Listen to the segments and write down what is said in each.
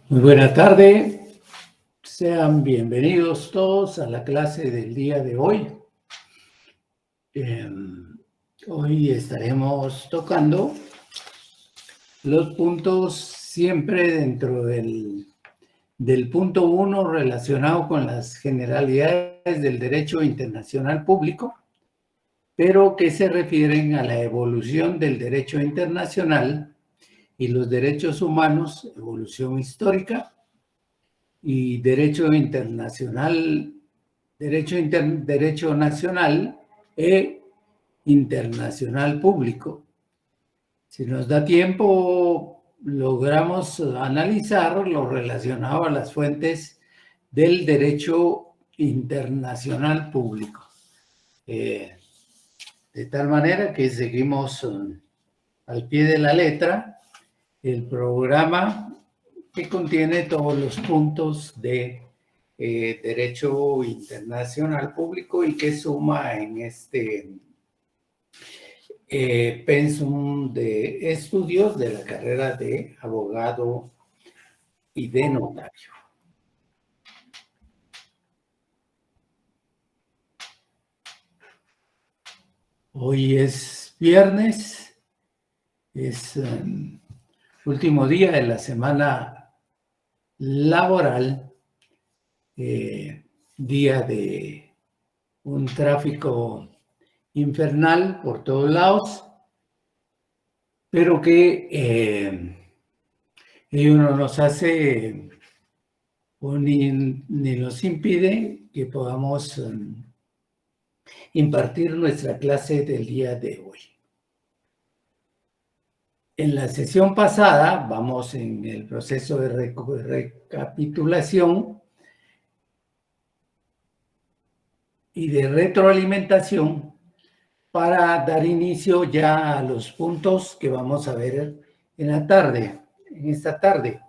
Muy buena tarde, sean bienvenidos todos a la clase del día de hoy. Hoy estaremos tocando los puntos siempre dentro del punto 1 relacionado con las generalidades del derecho internacional público, pero que se refieren a la evolución del derecho internacional y los derechos humanos, evolución histórica, y derecho internacional, derecho nacional e internacional público. Si nos da tiempo, logramos analizar lo relacionado a las fuentes del derecho internacional público. De tal manera que seguimos al pie de la letra el programa que contiene todos los puntos de derecho internacional público y que suma en este pensum de estudios de la carrera de abogado y de notario. Hoy es viernes, es último día de la semana laboral, día de un tráfico infernal por todos lados, pero que no nos hace o ni nos impide que podamos impartir nuestra clase del día de hoy. En la sesión pasada, vamos en el proceso de recapitulación y de retroalimentación para dar inicio ya a los puntos que vamos a ver en la tarde, en esta tarde.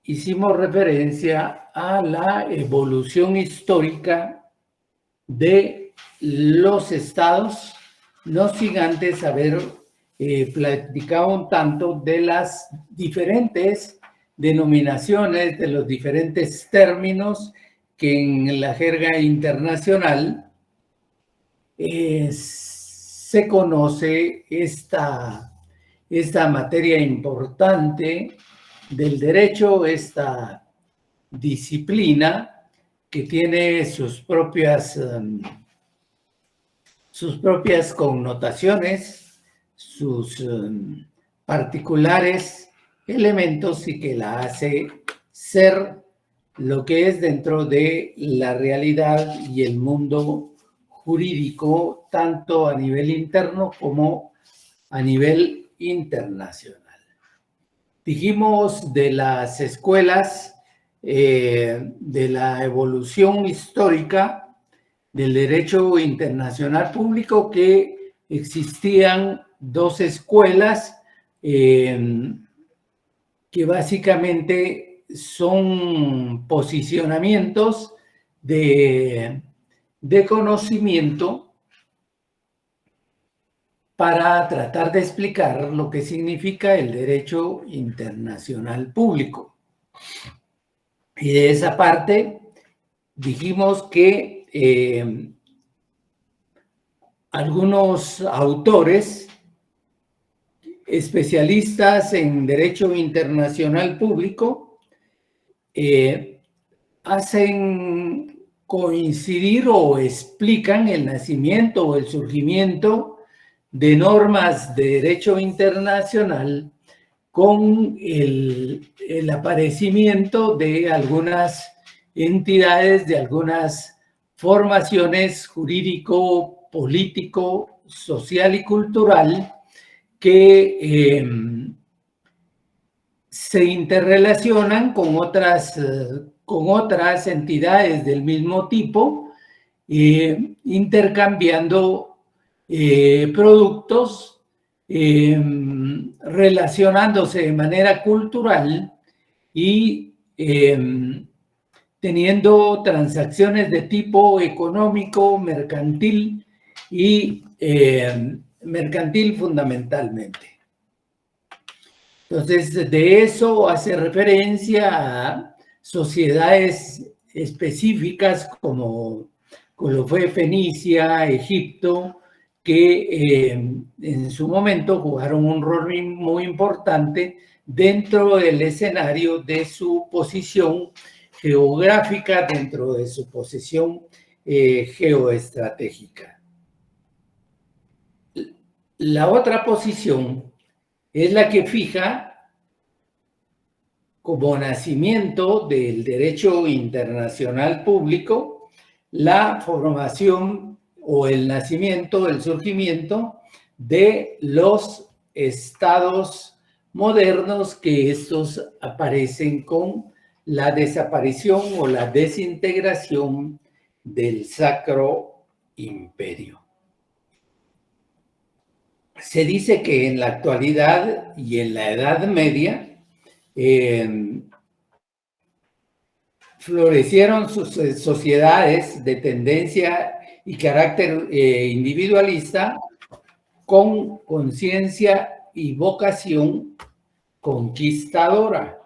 Hicimos referencia a la evolución histórica de los estados, no sin antes haber platicado un tanto de las diferentes denominaciones, de los diferentes términos que en la jerga internacional se conoce esta materia importante del derecho, esta disciplina que tiene sus propias connotaciones, sus particulares elementos y que la hace ser lo que es dentro de la realidad y el mundo jurídico, tanto a nivel interno como a nivel internacional. Dijimos de las escuelas, de la evolución histórica del derecho internacional público, que existían dos escuelas que básicamente son posicionamientos de conocimiento para tratar de explicar lo que significa el derecho internacional público. Y de esa parte dijimos que algunos autores especialistas en derecho internacional público hacen coincidir o explican el nacimiento o el surgimiento de normas de derecho internacional con el aparecimiento de algunas entidades, de algunas formaciones jurídico, político, social y cultural que se interrelacionan con otras entidades del mismo tipo, intercambiando productos, relacionándose de manera cultural y teniendo transacciones de tipo económico, mercantil y mercantil fundamentalmente. Entonces, de eso hace referencia a sociedades específicas como lo fue Fenicia, Egipto, que en su momento jugaron un rol muy importante dentro del escenario de su posición geográfica, dentro de su posición geoestratégica. La otra posición es la que fija como nacimiento del derecho internacional público la formación o el nacimiento, el surgimiento de los estados modernos, que estos aparecen con la desaparición o la desintegración del Sacro Imperio. Se dice que en la actualidad y en la Edad Media florecieron sus sociedades de tendencia y carácter individualista con conciencia y vocación conquistadora.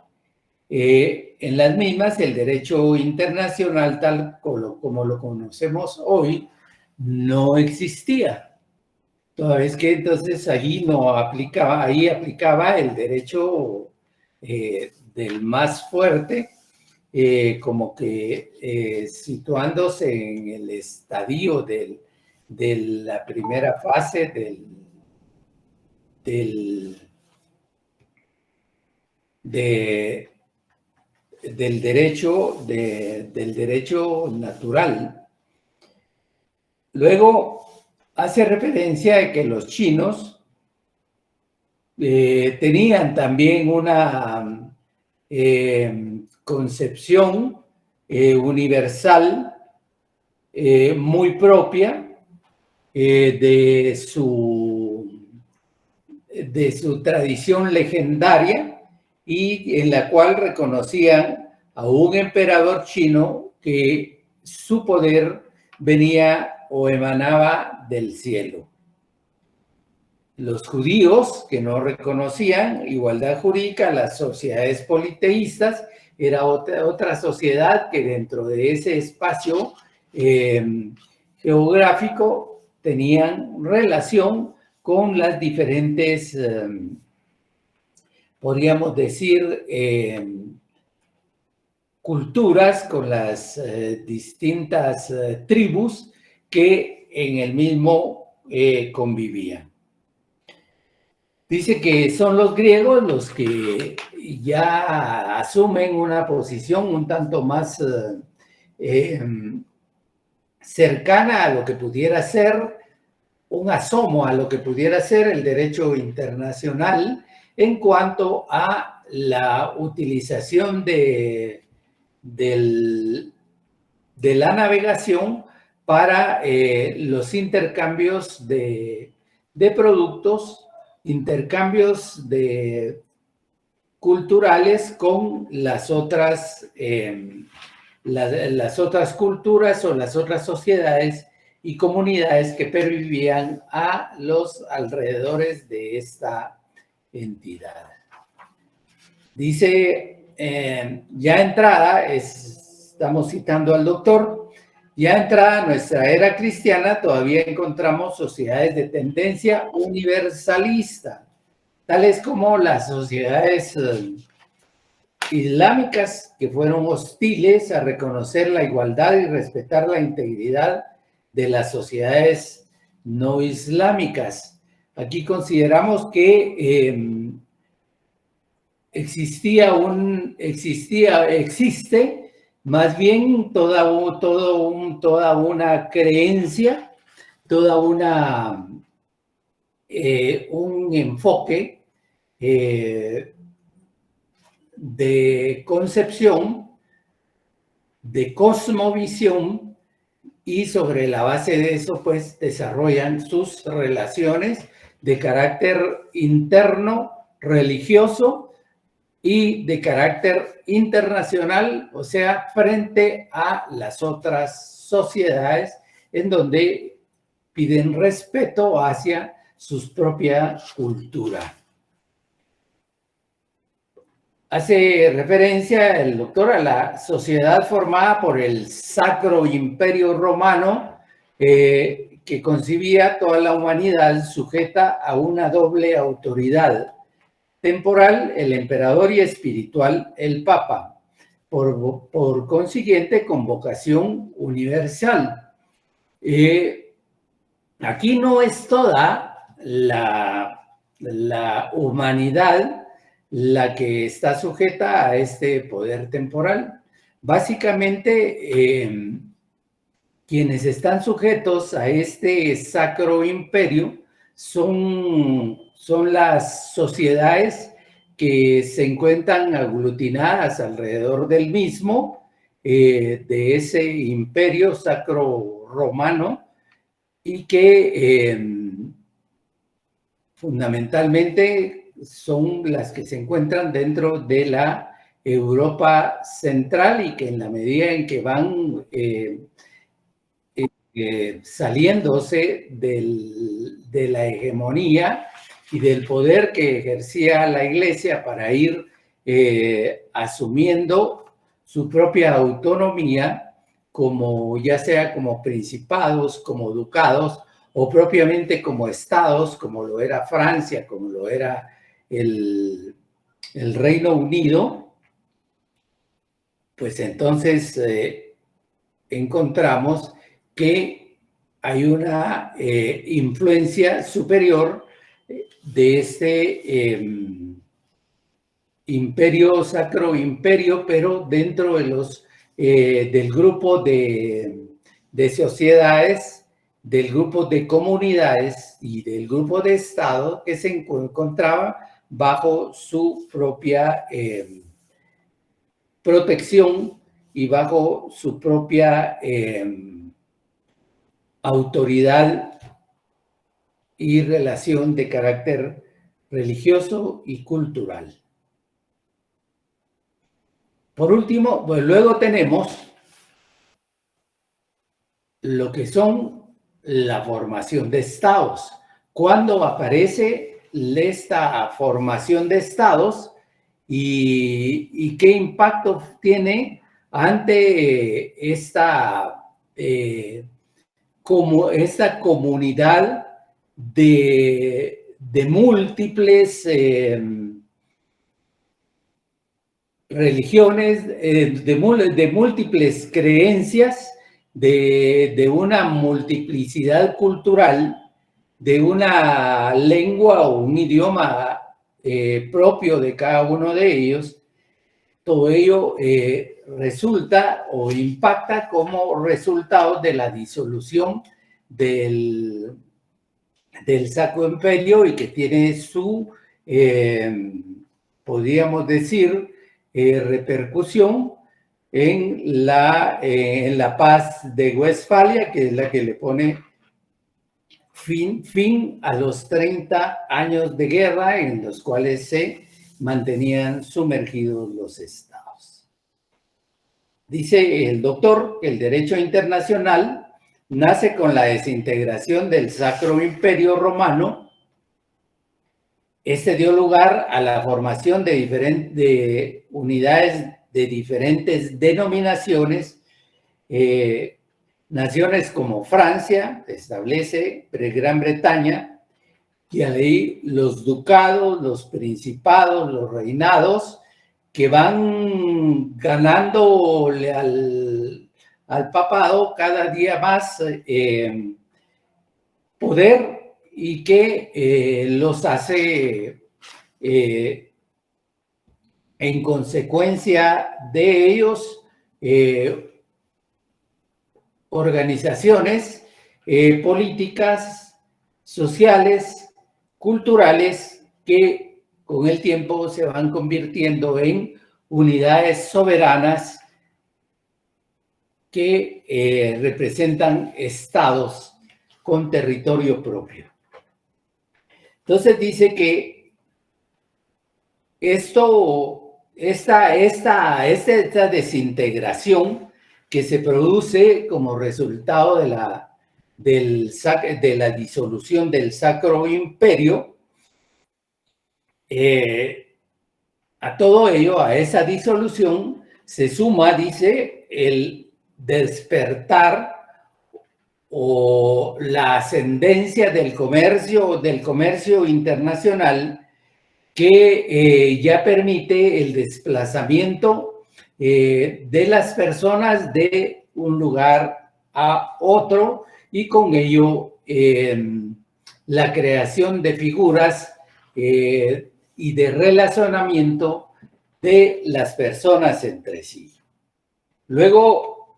En las mismas, el derecho internacional, tal como lo conocemos hoy, no existía. Toda vez que entonces ahí aplicaba el derecho del más fuerte, como que situándose en el estadio de la primera fase del derecho natural. Luego hace referencia a que los chinos tenían también una concepción universal muy propia de su tradición legendaria, y en la cual reconocían a un emperador chino que su poder venía o emanaba del cielo. Los judíos, que no reconocían igualdad jurídica, las sociedades politeístas, era otra sociedad que dentro de ese espacio geográfico tenían relación con las diferentes, podríamos decir, culturas, con las distintas tribus que en el mismo convivían. Dice que son los griegos los que ya asumen una posición un tanto más cercana a lo que pudiera ser, un asomo a lo que pudiera ser el derecho internacional en cuanto a la utilización de la navegación para los intercambios de productos, intercambios culturales con las otras culturas o las otras sociedades y comunidades que pervivían a los alrededores de esta entidad. Dice, ya entrada, estamos citando al doctor, ya entrada a nuestra era cristiana, todavía encontramos sociedades de tendencia universalista, tales como las sociedades islámicas, que fueron hostiles a reconocer la igualdad y respetar la integridad de las sociedades no islámicas. Aquí consideramos que existe más bien toda una creencia, un enfoque de concepción, de cosmovisión, y sobre la base de eso, pues, desarrollan sus relaciones de carácter interno, religioso, y de carácter internacional, o sea, frente a las otras sociedades en donde piden respeto hacia su propia cultura. hace referencia el doctor a la sociedad formada por el Sacro Imperio Romano, que concibía toda la humanidad sujeta a una doble autoridad: temporal, el emperador, y espiritual, el papa, por consiguiente con vocación universal. Aquí no es toda la humanidad la que está sujeta a este poder temporal. Básicamente, quienes están sujetos a este sacro imperio son las sociedades que se encuentran aglutinadas alrededor del mismo, de ese imperio sacro romano, y que fundamentalmente son las que se encuentran dentro de la Europa central, y que en la medida en que van saliéndose de la hegemonía y del poder que ejercía la Iglesia para ir asumiendo su propia autonomía, como ya sea como principados, como ducados, o propiamente como estados, como lo era Francia, como lo era el Reino Unido, pues entonces encontramos que hay una influencia superior de este imperio, sacro imperio, pero dentro de del grupo de sociedades, del grupo de comunidades y del grupo de Estado que se encontraba bajo su propia protección y bajo su propia autoridad y relación de carácter religioso y cultural. Por último, pues luego tenemos lo que son la formación de estados. ¿Cuándo aparece esta formación de estados y qué impacto tiene ante esta comunidad de múltiples religiones, de múltiples creencias, de una multiplicidad cultural, de una lengua o un idioma propio de cada uno de ellos? Todo ello resulta o impacta como resultado de la disolución del Sacro Imperio, y que tiene su, podríamos decir, repercusión en la paz de Westfalia, que es la que le pone fin a los 30 años de guerra en los cuales se mantenían sumergidos los estados. Dice el doctor que el derecho internacional nace con la desintegración del Sacro Imperio Romano. Este dio lugar a la formación de unidades de diferentes denominaciones. Naciones como Francia establece Gran Bretaña, y ahí los ducados, los principados, los reinados, que van ganándole al papado cada día más poder, y que los hace en consecuencia de ellos organizaciones políticas, sociales, culturales, que con el tiempo se van convirtiendo en unidades soberanas que representan estados con territorio propio. Entonces dice que esta desintegración que se produce como resultado de la disolución del Sacro Imperio, a todo ello, a esa disolución, se suma, dice, el despertar o la ascendencia del comercio internacional que ya permite el desplazamiento de las personas de un lugar a otro y con ello la creación de figuras y de relacionamiento de las personas entre sí. Luego,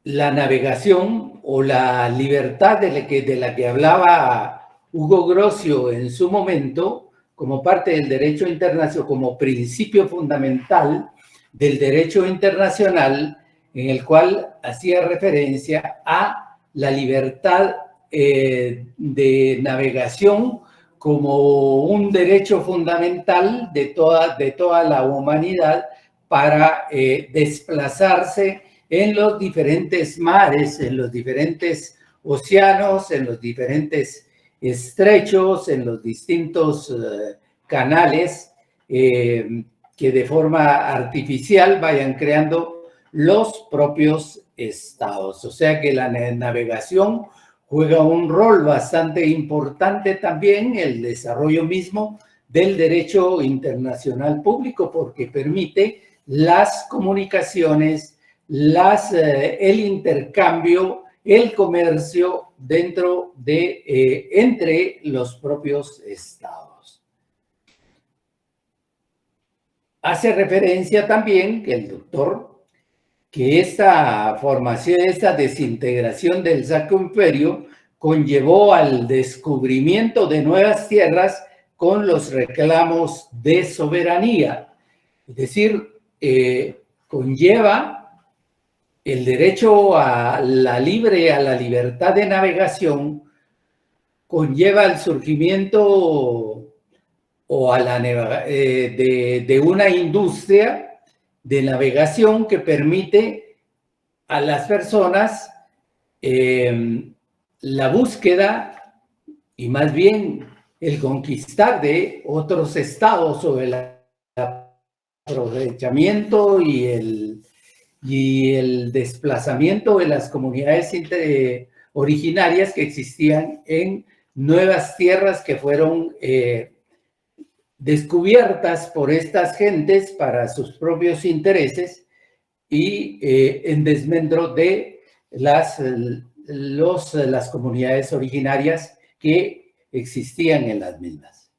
la navegación o la libertad de la que hablaba Hugo Grocio en su momento, como parte del derecho internacional, como principio fundamental del derecho internacional, en el cual hacía referencia a la libertad de navegación como un derecho fundamental de toda la humanidad para desplazarse en los diferentes mares, en los diferentes océanos, en los diferentes estrechos, en los distintos canales que de forma artificial vayan creando los propios estados. O sea que la navegación juega un rol bastante importante también en el desarrollo mismo del derecho internacional público, porque permite las comunicaciones, el intercambio, el comercio dentro de, entre los propios estados. Hace referencia también que el doctor, que esta formación, esta desintegración del Sacro Imperio conllevó al descubrimiento de nuevas tierras con los reclamos de soberanía. Es decir, conlleva el derecho a la libertad de navegación, conlleva el surgimiento o a de una industria de navegación que permite a las personas la búsqueda y más bien el conquistar de otros estados o el aprovechamiento y el desplazamiento de las comunidades originarias que existían en nuevas tierras que fueron descubiertas por estas gentes para sus propios intereses y en desmedro de las comunidades originarias que existían en las mismas.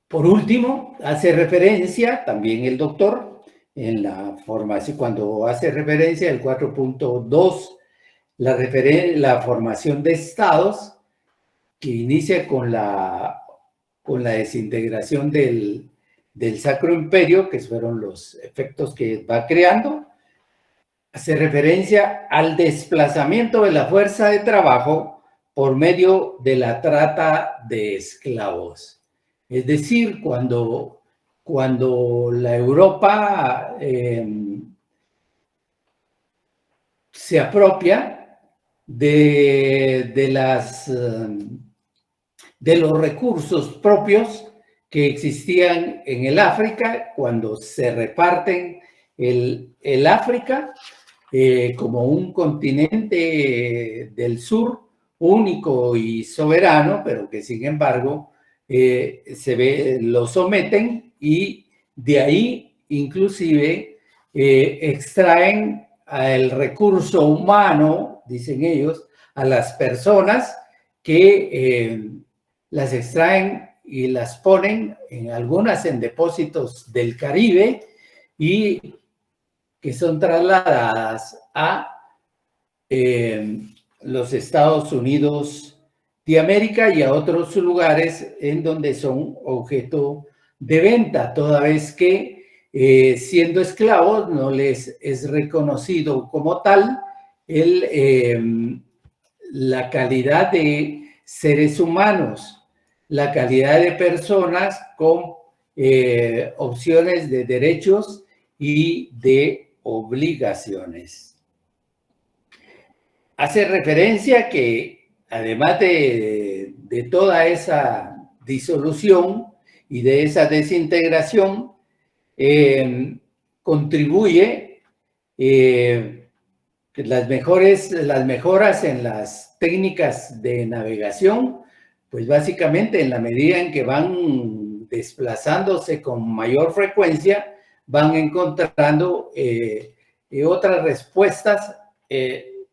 Por último, hace referencia también el doctor en la formación, cuando hace referencia al 4.2, la formación de estados, que inicia con la desintegración del Sacro Imperio, que fueron los efectos que va creando, hace referencia al desplazamiento de la fuerza de trabajo por medio de la trata de esclavos. Es decir, cuando la Europa se apropia de los recursos propios que existían en el África, cuando se reparten el África como un continente del sur único y soberano, pero que sin embargo lo someten y de ahí inclusive extraen el recurso humano, dicen ellos, a las personas que las extraen y las ponen en algunas en depósitos del Caribe y que son trasladadas a los Estados Unidos de América y a otros lugares en donde son objeto de venta, toda vez que siendo esclavos no les es reconocido como tal la calidad de seres humanos, la calidad de personas con opciones de derechos y de obligaciones. Hace referencia que además de toda esa disolución y de esa desintegración, contribuye las mejoras en las técnicas de navegación, pues básicamente en la medida en que van desplazándose con mayor frecuencia, van encontrando otras respuestas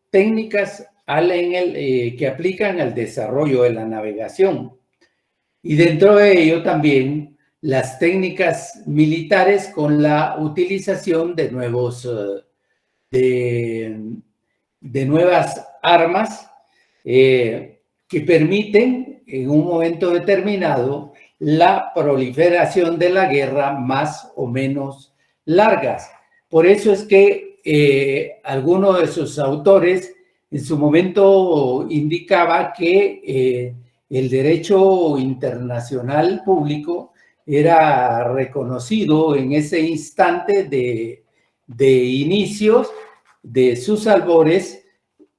técnicas que aplican al desarrollo de la navegación. Y dentro de ello también las técnicas militares con la utilización de nuevas armas que permiten en un momento determinado la proliferación de la guerra más o menos largas. Por eso es que alguno de sus autores en su momento indicaba que el derecho internacional público era reconocido en ese instante de inicios de sus albores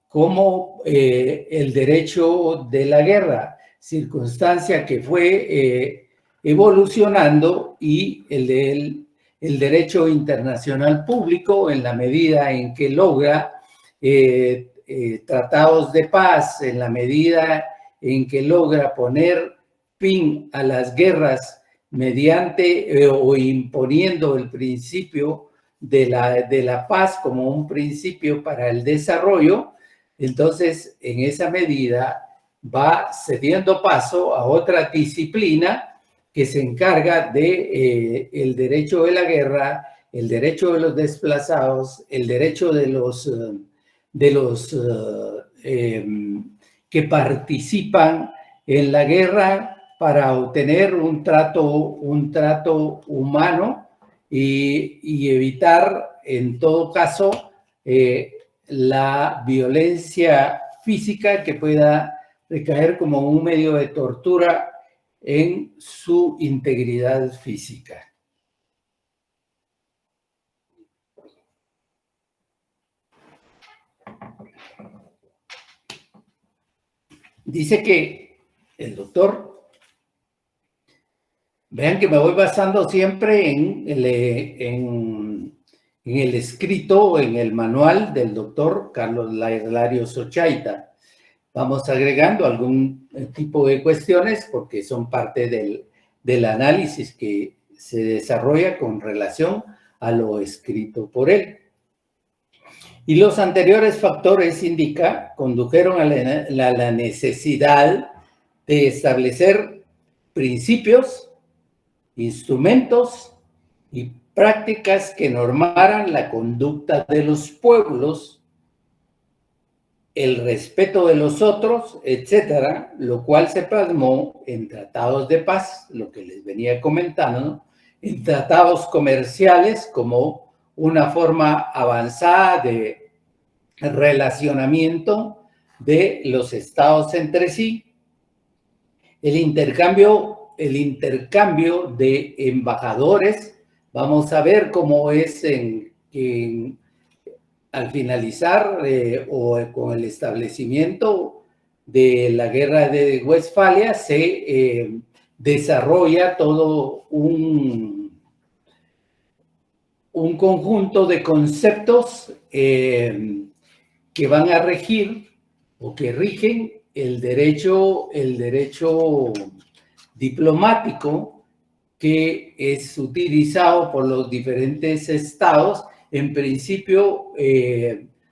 como el derecho de la guerra, circunstancia que fue evolucionando, y el derecho internacional público, en la medida en que logra tratados de paz, en la medida en que logra poner fin a las guerras mediante o imponiendo el principio de la paz como un principio para el desarrollo, entonces en esa medida va cediendo paso a otra disciplina que se encarga de el derecho de la guerra, el derecho de los desplazados, el derecho de los que participan en la guerra para obtener un trato humano y evitar en todo caso la violencia física que pueda recaer como un medio de tortura en su integridad física. Dice que el doctor, vean que me voy basando siempre en el escrito, en el manual del doctor Carlos Larios Ochaita. Vamos agregando algún tipo de cuestiones porque son parte del análisis que se desarrolla con relación a lo escrito por él. Y los anteriores factores, indica, condujeron a la necesidad de establecer principios, instrumentos y prácticas que normaran la conducta de los pueblos, el respeto de los otros, etcétera, lo cual se plasmó en tratados de paz, lo que les venía comentando, ¿no? En tratados comerciales como una forma avanzada de relacionamiento de los estados entre sí, el intercambio de embajadores. Vamos a ver cómo es al finalizar o con el establecimiento de la guerra de Westfalia se desarrolla todo un conjunto de conceptos que van a regir o que rigen el derecho diplomático que es utilizado por los diferentes estados, en principio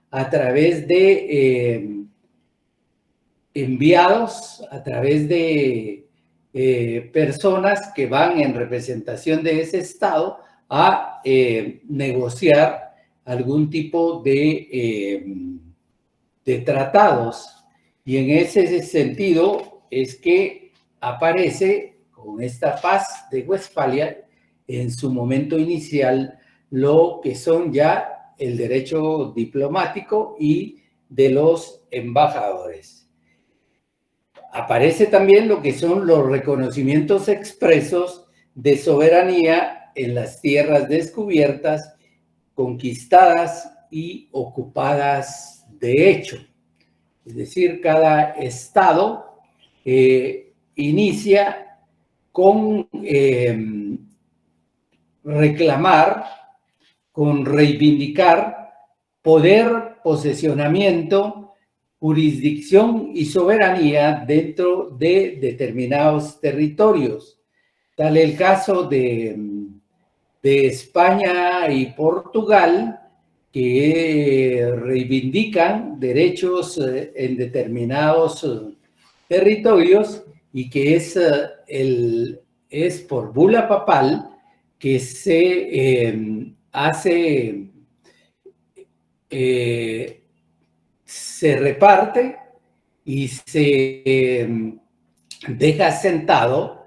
a través de enviados, a través de personas que van en representación de ese estado a negociar algún tipo de tratados. Y en ese sentido es que aparece con esta paz de Westfalia en su momento inicial lo que son ya el derecho diplomático y de los embajadores. Aparece también lo que son los reconocimientos expresos de soberanía en las tierras descubiertas, conquistadas y ocupadas de hecho. Es decir, cada estado inicia con reclamar, con reivindicar poder, posesionamiento, jurisdicción y soberanía dentro de determinados territorios. Tal el caso de España y Portugal, que reivindican derechos en determinados territorios y que es por bula papal que se reparte y se deja sentado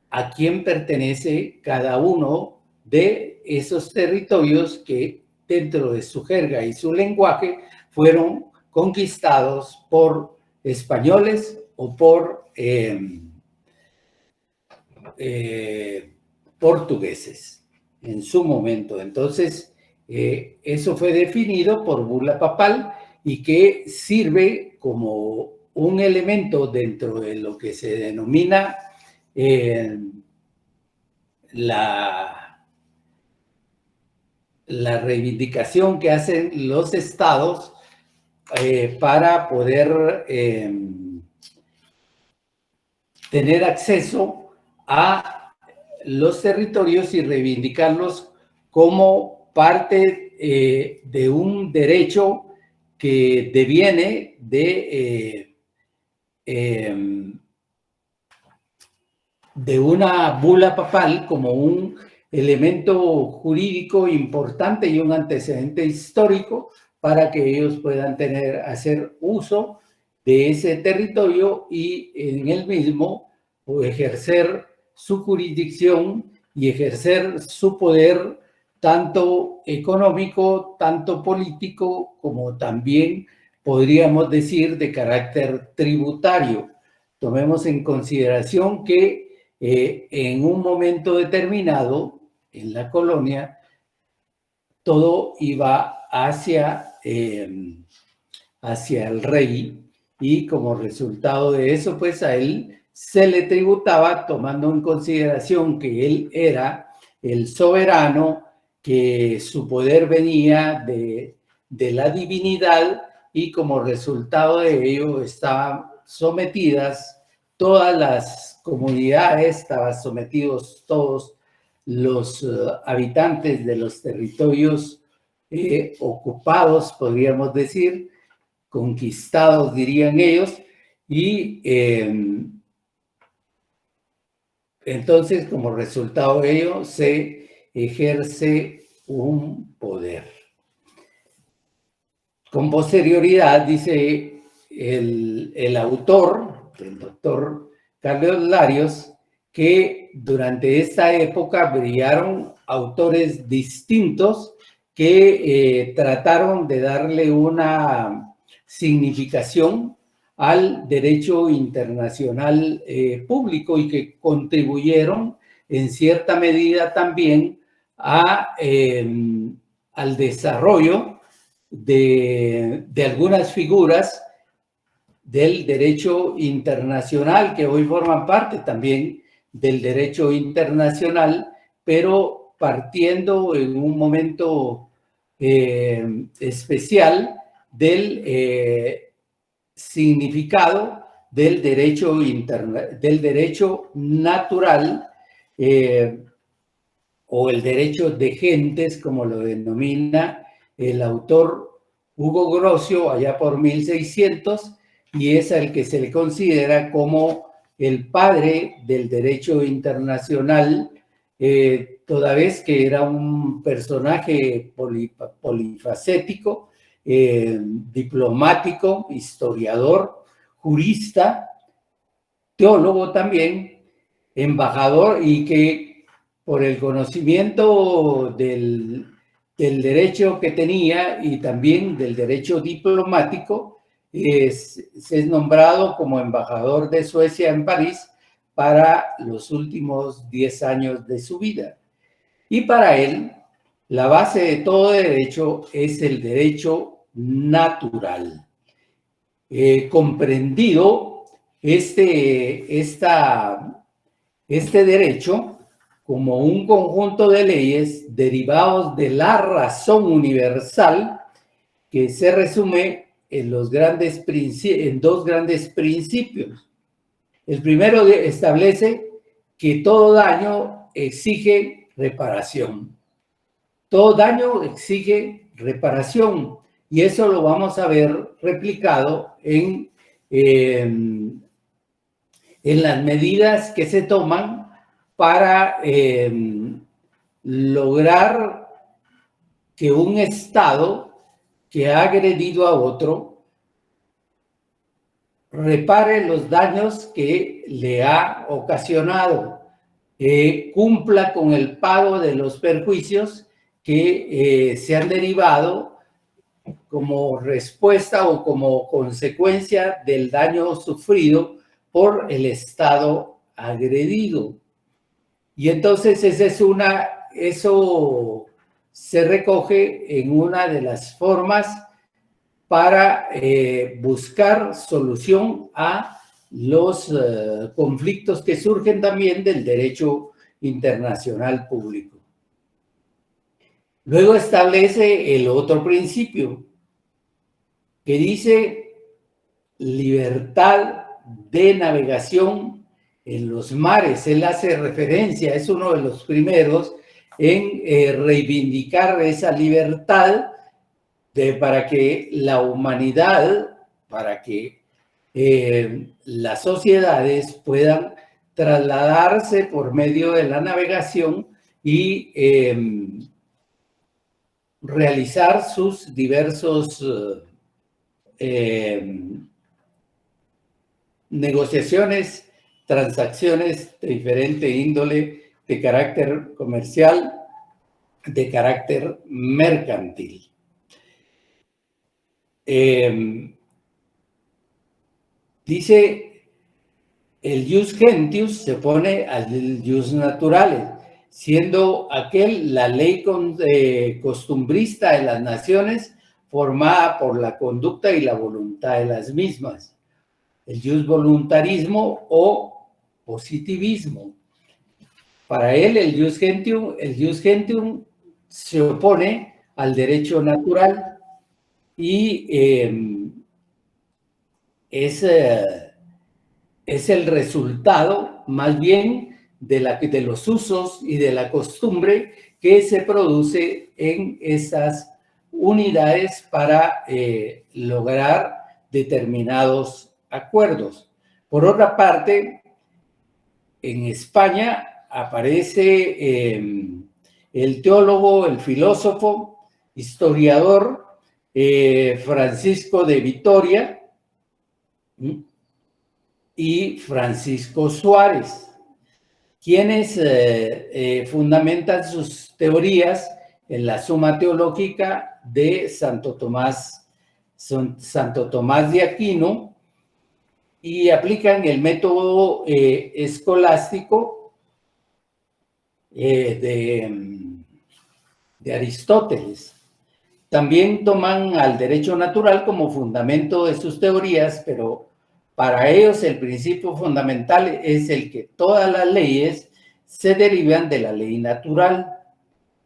a quién pertenece cada uno de esos territorios que dentro de su jerga y su lenguaje fueron conquistados por españoles o por portugueses en su momento. Entonces, eso fue definido por bula papal y que sirve como un elemento dentro de lo que se denomina la reivindicación que hacen los estados para poder tener acceso a los territorios y reivindicarlos como parte de un derecho que deviene de una bula papal como un elemento jurídico importante y un antecedente histórico para que ellos puedan hacer uso de ese territorio y en el mismo ejercer su jurisdicción y ejercer su poder tanto económico, tanto político, como también podríamos decir de carácter tributario. Tomemos en consideración que en un momento determinado en la colonia todo iba hacia el rey y como resultado de eso pues a él se le tributaba tomando en consideración que él era el soberano, que su poder venía de la divinidad y como resultado de ello estaban sometidas todas las comunidades, estaban sometidos todos los habitantes de los territorios ocupados, podríamos decir, conquistados, dirían ellos, y entonces, como resultado de ello, se ejerce un poder. Con posterioridad, dice el autor, el doctor Carlos Larios, que durante esta época brillaron autores distintos que trataron de darle una significación al derecho internacional público y que contribuyeron en cierta medida también al desarrollo de algunas figuras del derecho internacional que hoy forman parte también del derecho internacional, pero partiendo en un momento especial del significado del derecho natural o el derecho de gentes, como lo denomina el autor Hugo Grocio allá por 1600, y es al que se le considera como el padre del derecho internacional, toda vez que era un personaje polifacético, diplomático, historiador, jurista, teólogo también, embajador, y que por el conocimiento del derecho que tenía y también del derecho diplomático, es nombrado como embajador de Suecia en París para los últimos 10 años de su vida. Y para él, la base de todo derecho es el derecho natural. comprendido este derecho como un conjunto de leyes derivados de la razón universal que se resume en dos grandes principios. El primero establece que todo daño exige reparación. Todo daño exige reparación, y eso lo vamos a ver replicado en las medidas que se toman para lograr que un Estado que ha agredido a otro repare los daños que le ha ocasionado, cumpla con el pago de los perjuicios que se han derivado como respuesta o como consecuencia del daño sufrido por el Estado agredido. Y entonces eso se recoge en una de las formas para buscar solución a los conflictos que surgen también del derecho internacional público. Luego establece el otro principio que dice libertad de navegación en los mares. Él hace referencia, es uno de los primeros en reivindicar esa libertad para que la humanidad, para que las sociedades puedan trasladarse por medio de la navegación y realizar sus diversos negociaciones, transacciones de diferente índole, de carácter comercial, de carácter mercantil. Dice, el jus gentius se opone al jus naturale, siendo aquel la ley costumbrista de las naciones formada por la conducta y la voluntad de las mismas. El jus voluntarismo o positivismo. Para él, el jus gentium se opone al derecho natural y es el resultado más bien de los usos y de la costumbre que se produce en esas unidades para lograr determinados acuerdos. Por otra parte, en España aparece el teólogo, el filósofo, historiador Francisco de Vitoria y Francisco Suárez, quienes fundamentan sus teorías en la Suma Teológica de Santo Tomás de Aquino y aplican el método escolástico de Aristóteles. También toman al derecho natural como fundamento de sus teorías, pero para ellos el principio fundamental es el que todas las leyes se derivan de la ley natural,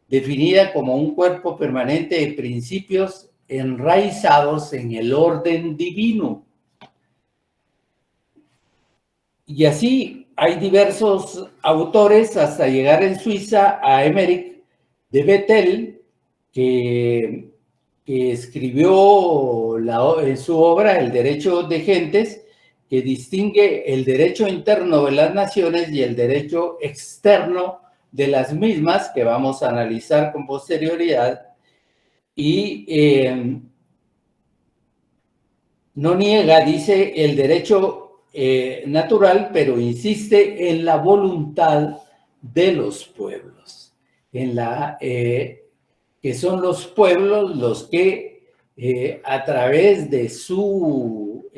definida como un cuerpo permanente de principios enraizados en el orden divino. Y así hay diversos autores hasta llegar en Suiza a Émeric de Bethel, que escribió en su obra El derecho de gentes, que distingue el derecho interno de las naciones y el derecho externo de las mismas, que vamos a analizar con posterioridad, y no niega, dice, el derecho natural, pero insiste en la voluntad de los pueblos, que son los pueblos los que a través de su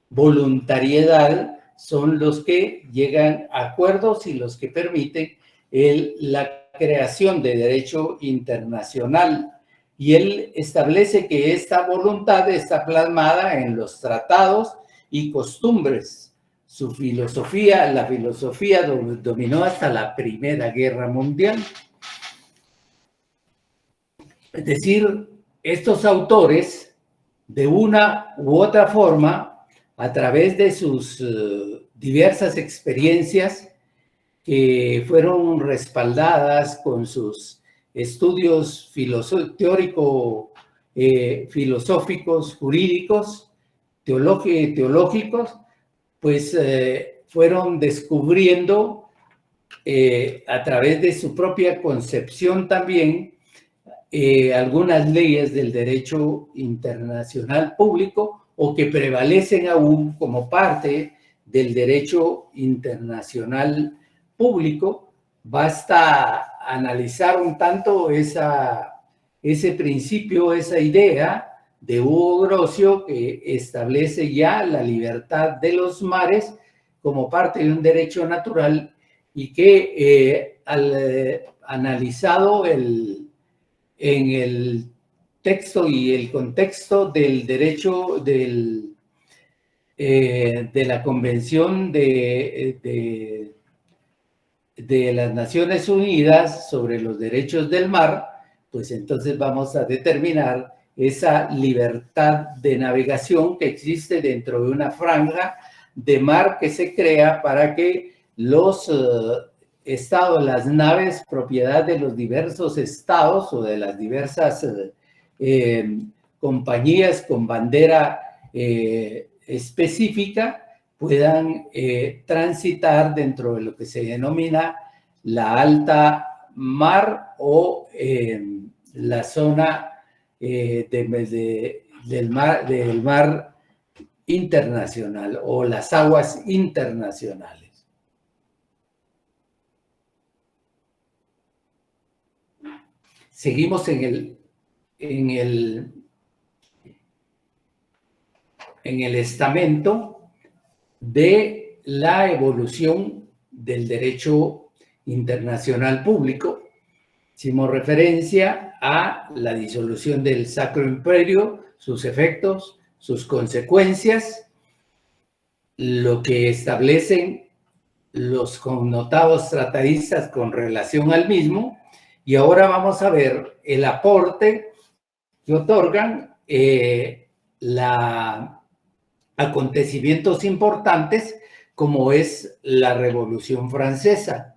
voluntariedad son los que llegan a acuerdos y los que permiten la creación de derecho internacional y él establece que esta voluntad está plasmada en los tratados y costumbres. Su filosofía, la filosofía dominó hasta la Primera Guerra Mundial. Es decir, estos autores, de una u otra forma, a través de sus diversas experiencias que fueron respaldadas con sus estudios filosóficos, jurídicos, teológicos, pues fueron descubriendo a través de su propia concepción también algunas leyes del derecho internacional público o que prevalecen aún como parte del derecho internacional público. Basta analizar un tanto ese principio, esa idea de Hugo Grocio, que establece ya la libertad de los mares como parte de un derecho natural y que analizado en el texto y el contexto del derecho de la Convención de las Naciones Unidas sobre los derechos del mar, pues entonces vamos a determinar esa libertad de navegación que existe dentro de una franja de mar que se crea para que los estados, las naves propiedad de los diversos estados o de las diversas compañías con bandera específica puedan transitar dentro de lo que se denomina la alta mar o la zona del mar internacional o las aguas internacionales. Seguimos en el estamento de la evolución del derecho internacional público. Hicimos referencia a la disolución del Sacro Imperio, sus efectos, sus consecuencias, lo que establecen los connotados tratadistas con relación al mismo, y ahora vamos a ver el aporte que otorgan acontecimientos importantes como es la Revolución Francesa.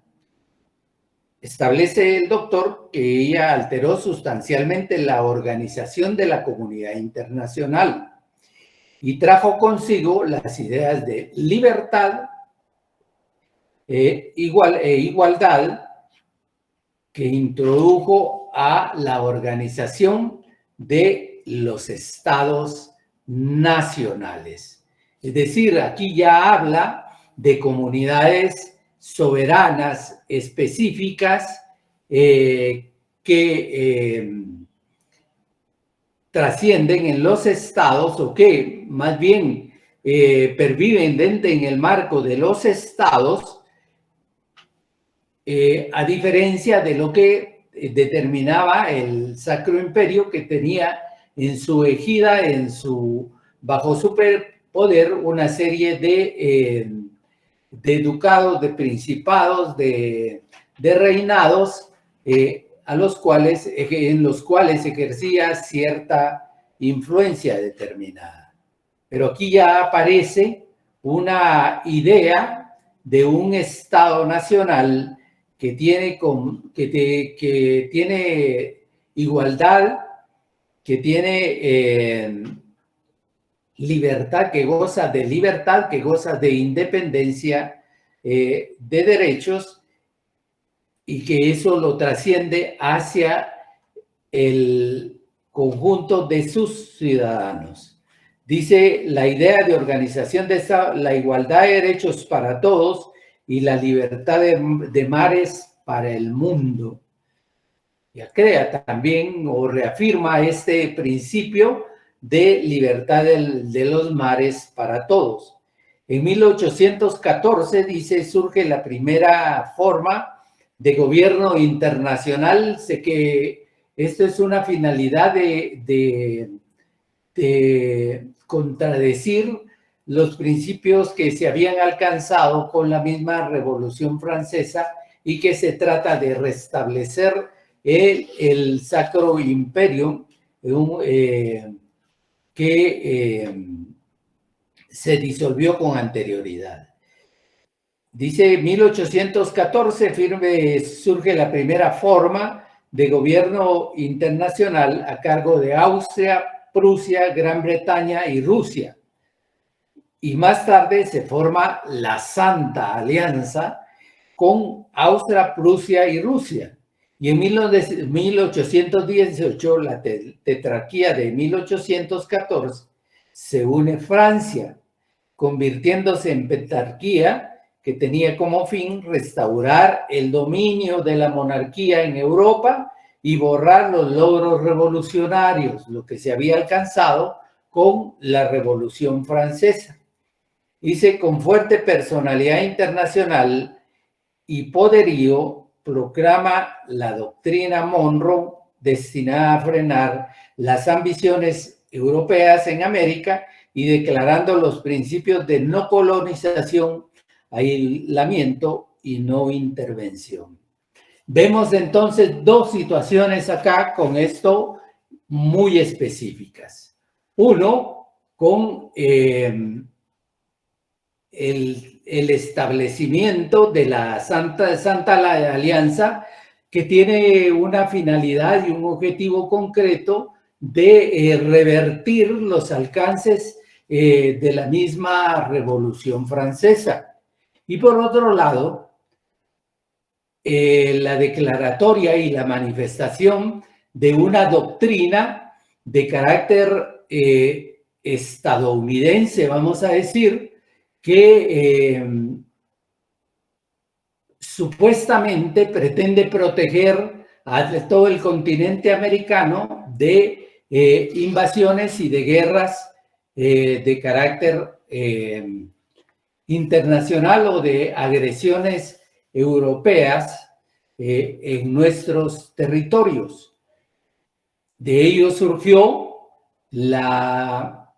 Establece el doctor que ella alteró sustancialmente la organización de la comunidad internacional y trajo consigo las ideas de libertad igualdad que introdujo a la organización de los estados nacionales. Es decir, aquí ya habla de comunidades soberanas específicas que trascienden en los estados o que más bien perviven dentro en el marco de los estados, a diferencia de lo que determinaba el Sacro Imperio, que tenía en su égida, bajo su poder, una serie de ducados, de principados, de reinados, en los cuales ejercía cierta influencia determinada. Pero aquí ya aparece una idea de un Estado nacional que tiene igualdad, que tiene libertad, que goza de independencia, de derechos, y que eso lo trasciende hacia el conjunto de sus ciudadanos. Dice la idea de organización de la igualdad de derechos para todos y la libertad de mares para el mundo. Ya crea también o reafirma este principio de libertad de los mares para todos. En 1814, dice, surge la primera forma de gobierno internacional que Esto es una finalidad de contradecir los principios que se habían alcanzado con la misma Revolución Francesa y que se trata de restablecer el Sacro Imperio que se disolvió con anterioridad. Dice 1814 surge la primera forma de gobierno internacional a cargo de Austria, Prusia, Gran Bretaña y Rusia. Y más tarde se forma la Santa Alianza con Austria, Prusia y Rusia. Y en 1818, la tetrarquía de 1814, se une Francia, convirtiéndose en petarquía que tenía como fin restaurar el dominio de la monarquía en Europa y borrar los logros revolucionarios, lo que se había alcanzado con la Revolución Francesa. Dice, con fuerte personalidad internacional y poderío, proclama la doctrina Monroe destinada a frenar las ambiciones europeas en América y declarando los principios de no colonización, aislamiento y no intervención. Vemos entonces dos situaciones acá con esto muy específicas. Uno, con el establecimiento de la Santa Alianza, que tiene una finalidad y un objetivo concreto de revertir los alcances de la misma Revolución Francesa. Y por otro lado, la declaratoria y la manifestación de una doctrina de carácter estadounidense, vamos a decir, que supuestamente pretende proteger a todo el continente americano de invasiones y de guerras de carácter internacional o de agresiones europeas en nuestros territorios. De ello surgió la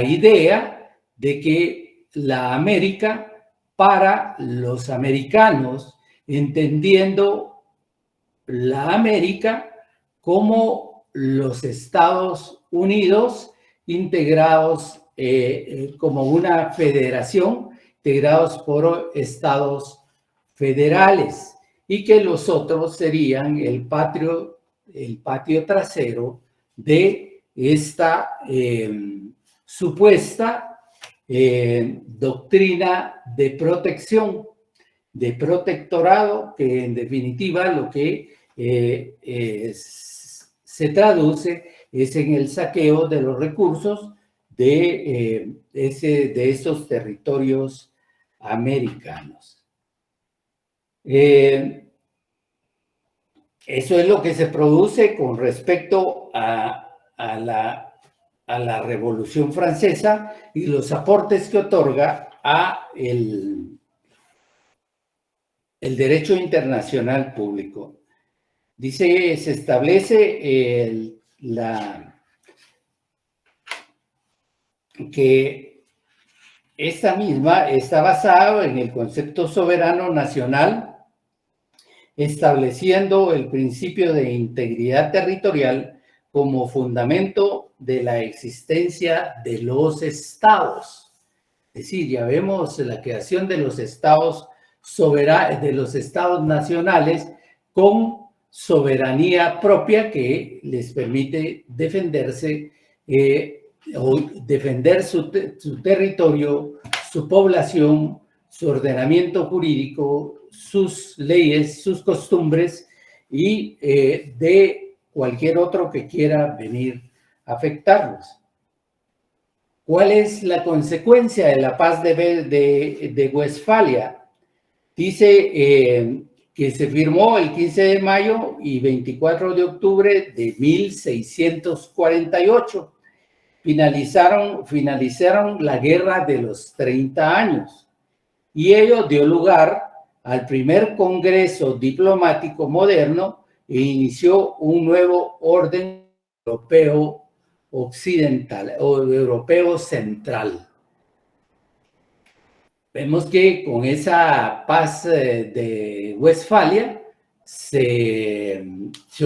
idea de que la América, para los americanos, entendiendo la América como los Estados Unidos integrados como una federación, integrados por estados federales, y que los otros serían el patio trasero de esta supuesta doctrina de protección, de protectorado, que en definitiva lo que se traduce es en el saqueo de los recursos de esos territorios americanos. Eso es lo que se produce con respecto a la Revolución Francesa y los aportes que otorga a el derecho internacional público. Dice, se establece que esta misma está basada en el concepto soberano nacional, estableciendo el principio de integridad territorial como fundamento de la existencia de los estados. Es decir, ya vemos la creación de los estados de los estados nacionales con soberanía propia que les permite defenderse o defender su territorio, su población, su ordenamiento jurídico, sus leyes, sus costumbres y de cualquier otro que quiera venir a afectarlos. ¿Cuál es la consecuencia de la paz de Westfalia? Dice que se firmó el 15 de mayo y 24 de octubre de 1648. Finalizaron la guerra de los 30 años y ello dio lugar al primer congreso diplomático moderno e inició un nuevo orden europeo occidental o europeo central. Vemos que con esa paz de Westfalia se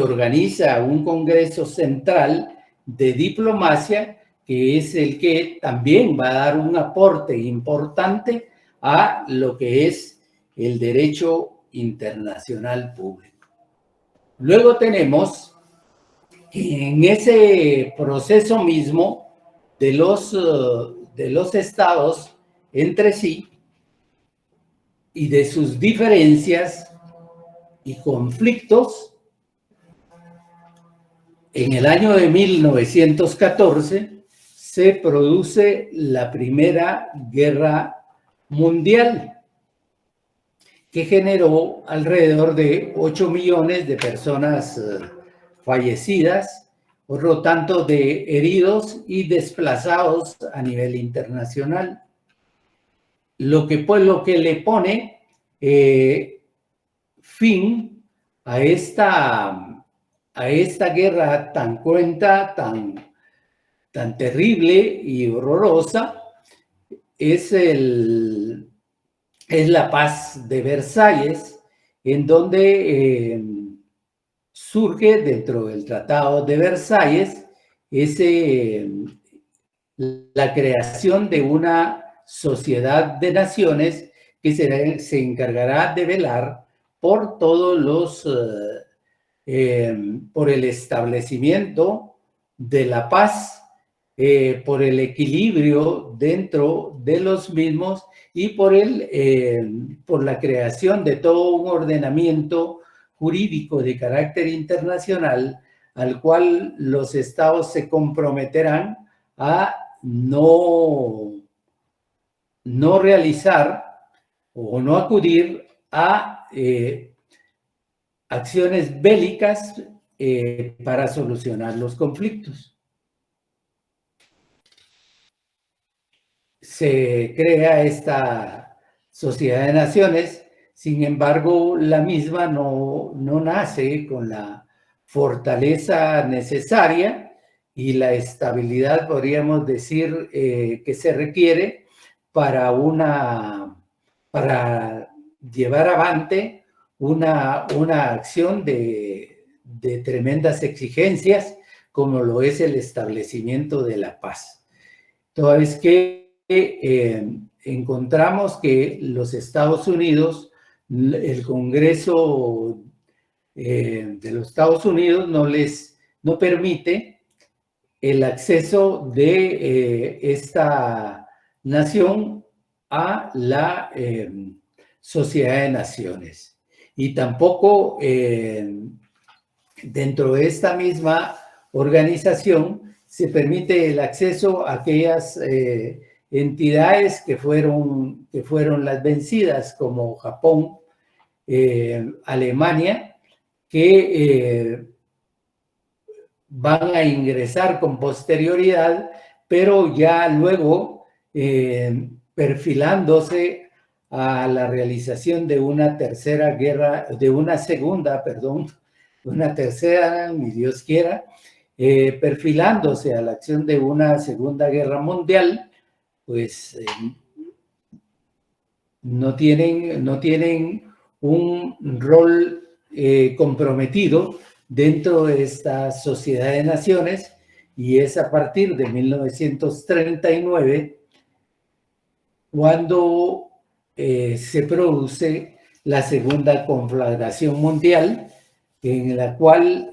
organiza un Congreso Central de Diplomacia, que es el que también va a dar un aporte importante a lo que es el derecho internacional público. Luego tenemos que en ese proceso mismo de los estados entre sí y de sus diferencias y conflictos, en el año de 1914 se produce la Primera Guerra Mundial, que generó alrededor de 8 millones de personas fallecidas, por lo tanto de heridos y desplazados a nivel internacional. Lo que le pone fin a esta guerra tan cruenta, tan terrible y horrorosa, es la paz de Versalles, en donde surge dentro del Tratado de Versalles la creación de una sociedad de naciones que se encargará de velar por todos por el establecimiento de la paz, por el equilibrio dentro de los mismos y por la creación de todo un ordenamiento jurídico de carácter internacional al cual los estados se comprometerán a no realizar o no acudir a acciones bélicas para solucionar los conflictos. Se crea esta sociedad de naciones, sin embargo, la misma no nace con la fortaleza necesaria y la estabilidad, podríamos decir, que se requiere para llevar avante una acción de tremendas exigencias, como lo es el establecimiento de la paz. Toda vez que encontramos que los Estados Unidos, el Congreso de los Estados Unidos no permite el acceso de esta nación a la Sociedad de Naciones. Y tampoco dentro de esta misma organización se permite el acceso a aquellas entidades que fueron las vencidas, como Japón, Alemania, que van a ingresar con posterioridad, pero ya luego perfilándose a la realización de una tercera, ni Dios quiera, perfilándose a la acción de una Segunda Guerra Mundial, pues no tienen un rol comprometido dentro de esta sociedad de naciones, y es a partir de 1939 cuando se produce la Segunda Conflagración Mundial, en la cual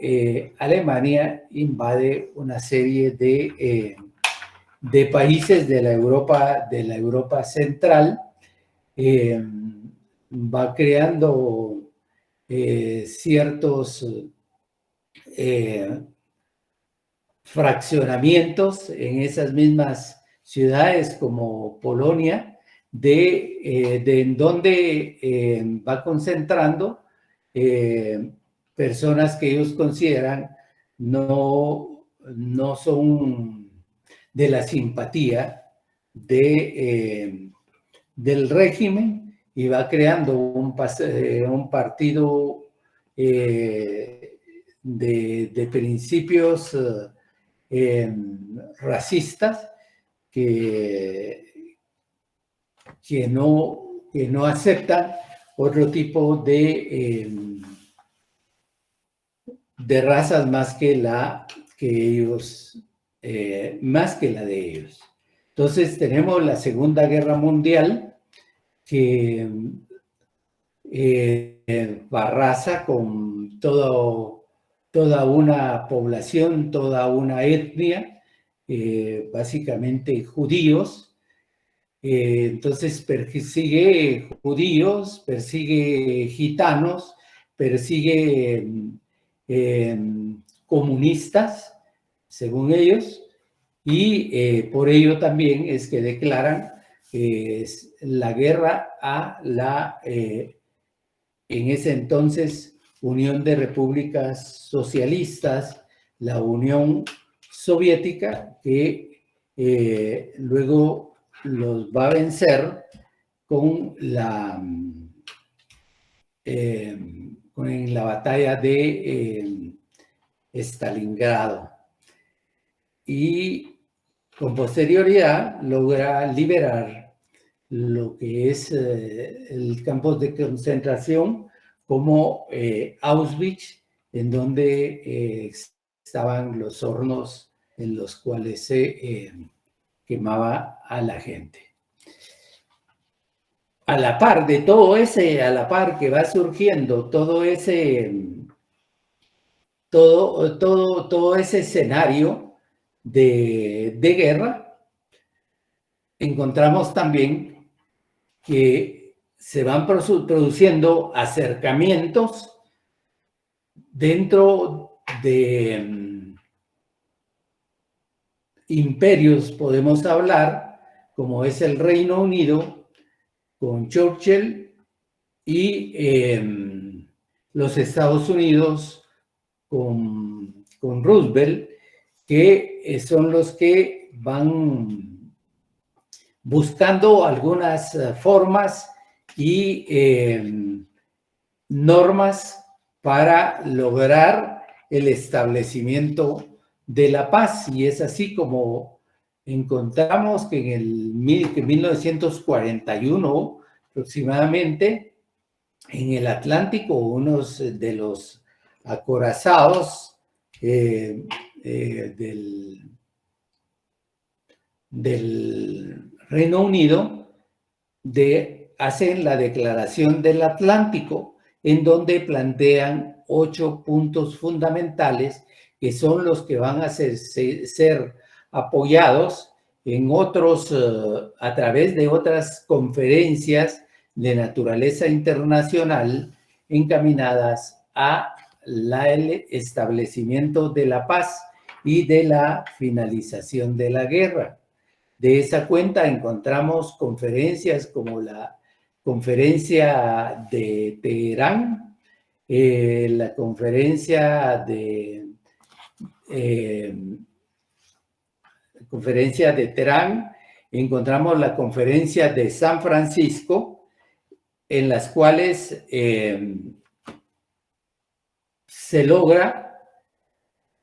Alemania invade una serie de países de la Europa central, va creando ciertos fraccionamientos en esas mismas ciudades como Polonia, en donde va concentrando personas que ellos consideran no son de la simpatía del régimen, y va creando un partido de principios racistas que no aceptan otro tipo de razas más que la de ellos. Entonces tenemos la Segunda Guerra Mundial que arrasa con toda una población, toda una etnia, básicamente judíos. Entonces persigue judíos, persigue gitanos, persigue comunistas, según ellos, y por ello también es que declaran la guerra a la, en ese entonces, Unión de Repúblicas Socialistas, la Unión Soviética, que luego los va a vencer con con la batalla de Stalingrado. Y con posterioridad logra liberar lo que es el campo de concentración como Auschwitz, en donde estaban los hornos en los cuales se quemaba a la gente. A la par de todo ese, a la par que va surgiendo todo ese escenario de guerra, encontramos también que se van produciendo acercamientos dentro de imperios, podemos hablar, como es el Reino Unido, con Churchill, y los Estados Unidos con Roosevelt, que son los que van buscando algunas formas y normas para lograr el establecimiento de la paz. Y es así como encontramos que en 1941 aproximadamente, en el Atlántico, unos de los acorazados del Reino Unido hacen la Declaración del Atlántico, en donde plantean 8 puntos fundamentales que son los que van a ser apoyados en otros, a través de otras conferencias de naturaleza internacional encaminadas a el establecimiento de la paz y de la finalización de la guerra. De esa cuenta encontramos conferencias como la Conferencia de Teherán, la Conferencia de Teherán, encontramos la Conferencia de San Francisco, en las cuales se logra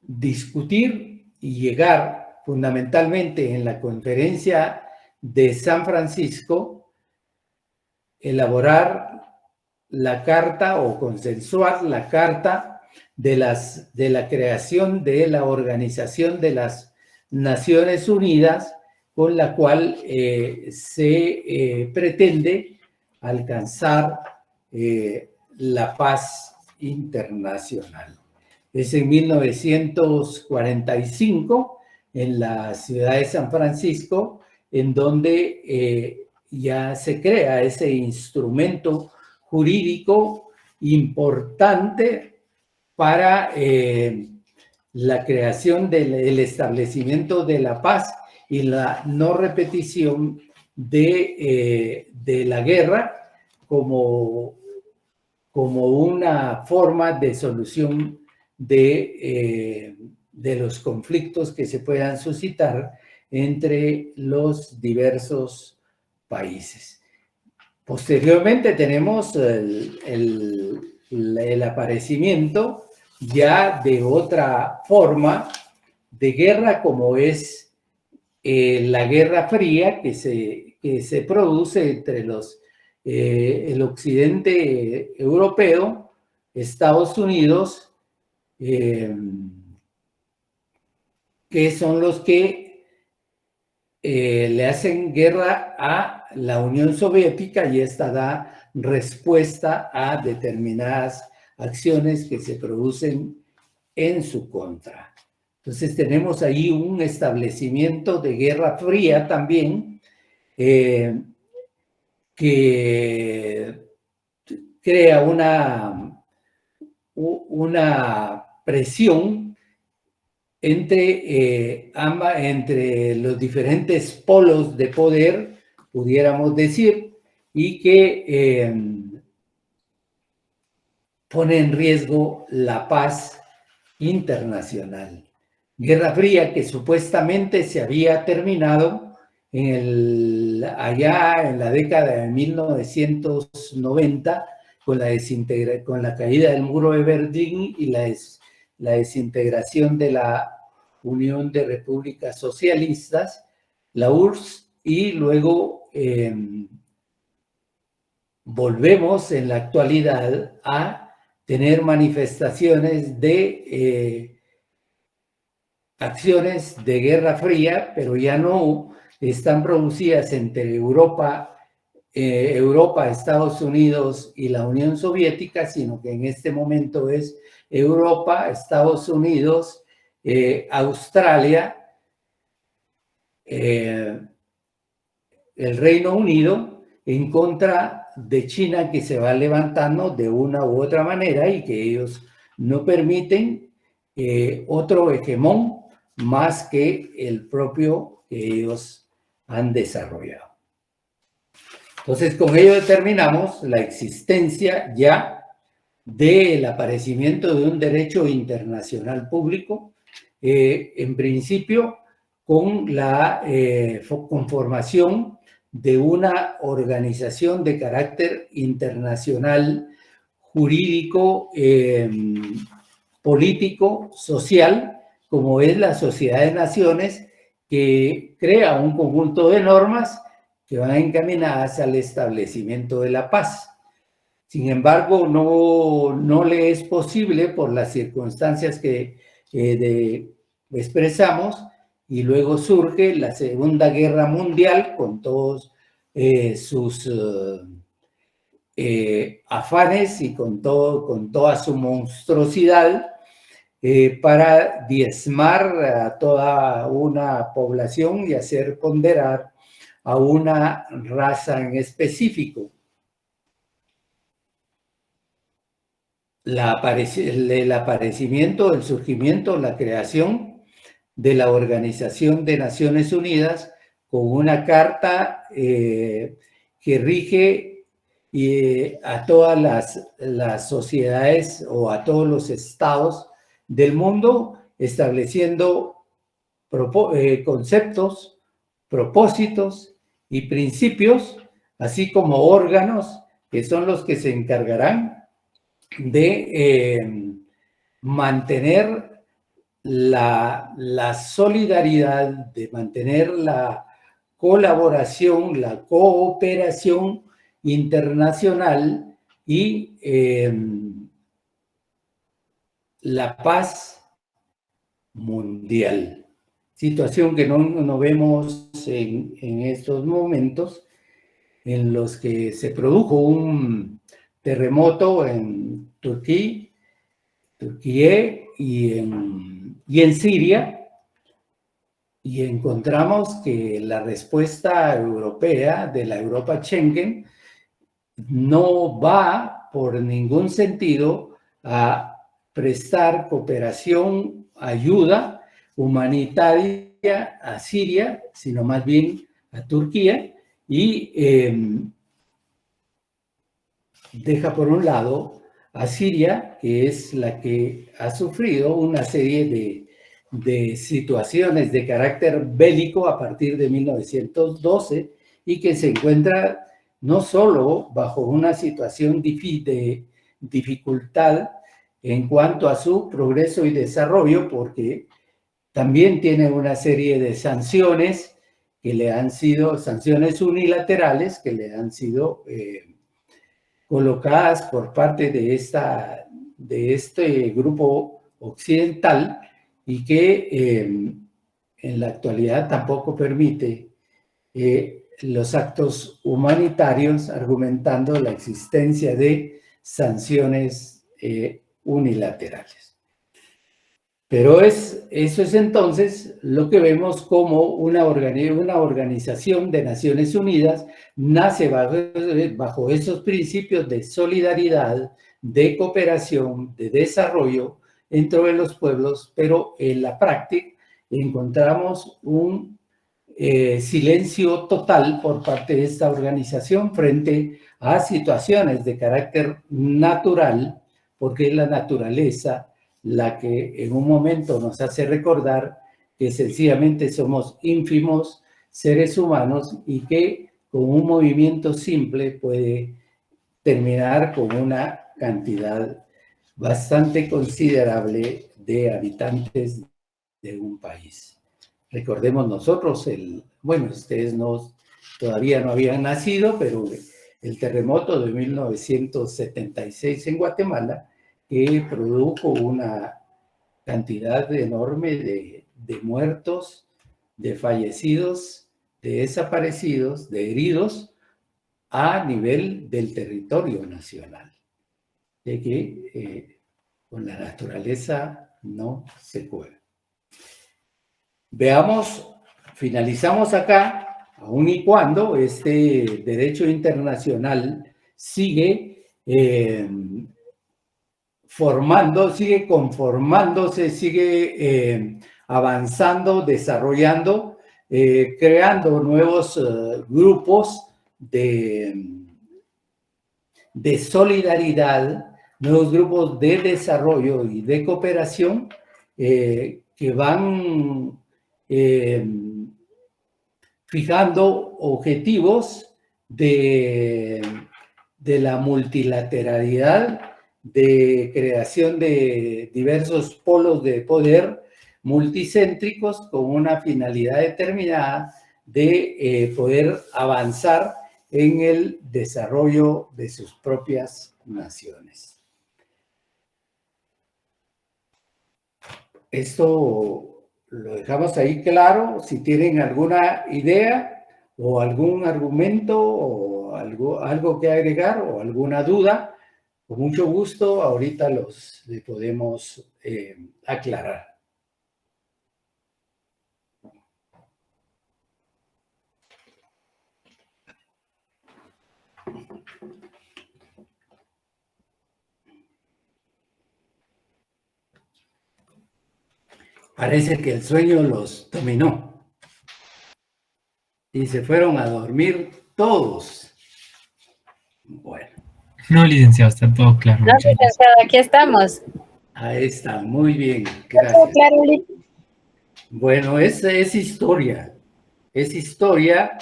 discutir y llegar fundamentalmente en la Conferencia de San Francisco, elaborar la carta o consensuar la carta de la creación de la Organización de las Naciones Unidas, con la cual se pretende alcanzar la paz internacional. Es en 1945, en la ciudad de San Francisco, en donde ya se crea ese instrumento jurídico importante para la creación del establecimiento de la paz y la no repetición de la guerra como una forma de solución de los conflictos que se puedan suscitar entre los diversos países. Posteriormente tenemos el aparecimiento ya de otra forma de guerra, como es la Guerra Fría que se produce entre el occidente europeo, Estados Unidos, que son los que le hacen guerra a la Unión Soviética, y esta da respuesta a determinadas acciones que se producen en su contra. Entonces tenemos ahí un establecimiento de Guerra Fría también, que crea una presión entre los diferentes polos de poder, pudiéramos decir, y que pone en riesgo la paz internacional. Guerra Fría que supuestamente se había terminado allá en la década de 1990 con la caída del muro de Berlín y la desintegración de la Unión de Repúblicas Socialistas, la URSS, y luego volvemos en la actualidad a tener manifestaciones de acciones de Guerra Fría, pero ya no están producidas entre Europa, Estados Unidos y la Unión Soviética, sino que en este momento es Europa, Estados Unidos, Australia, el Reino Unido, en contra de China, que se va levantando de una u otra manera y que ellos no permiten otro hegemón más que el propio que ellos han desarrollado. Entonces, con ello determinamos la existencia ya del aparecimiento de un derecho internacional público, en principio con la conformación de una organización de carácter internacional, jurídico, político, social, como es la Sociedad de Naciones, que crea un conjunto de normas que van encaminadas al establecimiento de la paz. Sin embargo, no le es posible, por las circunstancias que expresamos, y luego surge la Segunda Guerra Mundial con todos sus afanes y con toda su monstruosidad, para diezmar a toda una población y hacer ponderar a una raza en específico. El aparecimiento, el surgimiento, la creación de la Organización de Naciones Unidas con una carta que rige a todas las sociedades o a todos los estados del mundo, estableciendo conceptos, propósitos y principios, así como órganos que son los que se encargarán de mantener la solidaridad, de mantener la colaboración, la cooperación internacional y la paz mundial. Situación que no vemos en estos momentos, en los que se produjo un terremoto en Turquía y en Siria, y encontramos que la respuesta europea, de la Europa Schengen, no va por ningún sentido a prestar cooperación, ayuda humanitaria a Siria, sino más bien a Turquía, y deja por un lado a Siria, que es la que ha sufrido una serie de situaciones de carácter bélico a partir de 1912 y que se encuentra no solo bajo una situación de dificultad en cuanto a su progreso y desarrollo, porque también tiene una serie de sanciones que le han sido, sanciones unilaterales que le han sido colocadas por parte de este grupo occidental y que en la actualidad tampoco permite los actos humanitarios, argumentando la existencia de sanciones unilaterales. Pero eso es entonces lo que vemos como una organización de Naciones Unidas nace bajo esos principios de solidaridad, de cooperación, de desarrollo entre los pueblos, pero en la práctica encontramos un silencio total por parte de esta organización frente a situaciones de carácter natural, porque es la naturaleza la que en un momento nos hace recordar que sencillamente somos ínfimos seres humanos y que con un movimiento simple puede terminar con una cantidad bastante considerable de habitantes de un país. Recordemos nosotros, bueno, ustedes todavía no habían nacido, pero el terremoto de 1976 en Guatemala, que produjo una cantidad enorme de muertos, de fallecidos, de desaparecidos, de heridos a nivel del territorio nacional. De que con la naturaleza no se juega. Veamos, finalizamos acá, aun y cuando este derecho internacional sigue sigue conformándose, sigue avanzando, desarrollando, creando nuevos grupos de solidaridad, nuevos grupos de desarrollo y de cooperación que van fijando objetivos de la multilateralidad, de creación de diversos polos de poder multicéntricos con una finalidad determinada de poder avanzar en el desarrollo de sus propias naciones. Esto lo dejamos ahí claro. Si tienen alguna idea o algún argumento o algo que agregar o alguna duda, con mucho gusto ahorita le podemos aclarar. Parece que el sueño los dominó y se fueron a dormir todos. Bueno. No, licenciado, está todo claro. No, licenciado, aquí estamos. Ahí está, muy bien, gracias. Claro. Bueno, es historia, es historia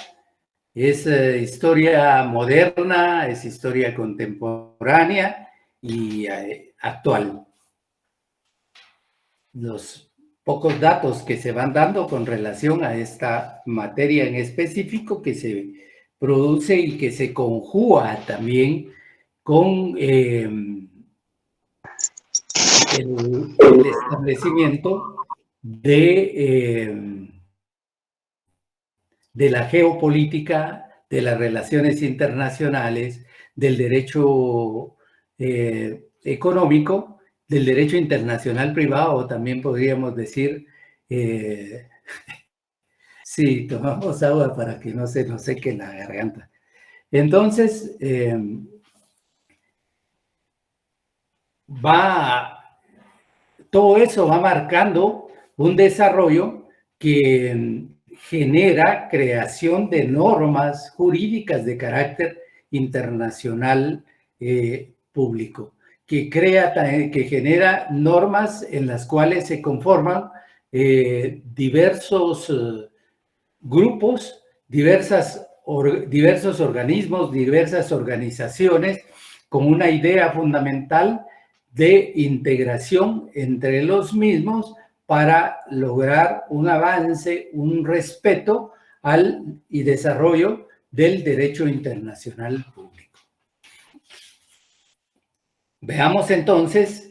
moderna, es historia contemporánea y actual. Los pocos datos que se van dando con relación a esta materia en específico que se produce y que se conjuga también con el establecimiento de la geopolítica, de las relaciones internacionales, del derecho económico, del derecho internacional privado, también podríamos decir. Sí, tomamos agua para que no se nos seque la garganta. Entonces, todo eso va marcando un desarrollo que genera creación de normas jurídicas de carácter internacional público, que genera normas en las cuales se conforman diversos grupos, diversos organismos, diversas organizaciones, con una idea fundamental de integración entre los mismos para lograr un avance, un respeto y desarrollo del derecho internacional público. Veamos entonces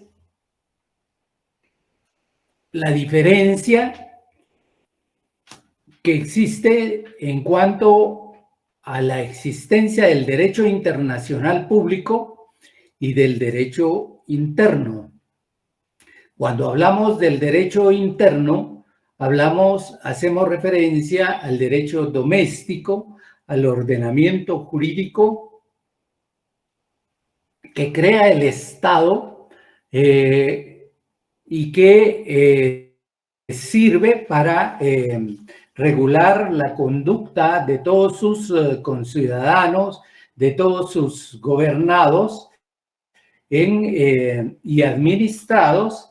la diferencia que existe en cuanto a la existencia del derecho internacional público y del derecho interno. Cuando hablamos del derecho interno, hacemos referencia al derecho doméstico, al ordenamiento jurídico que crea el Estado y que sirve para regular la conducta de todos sus conciudadanos, de todos sus gobernados y administrados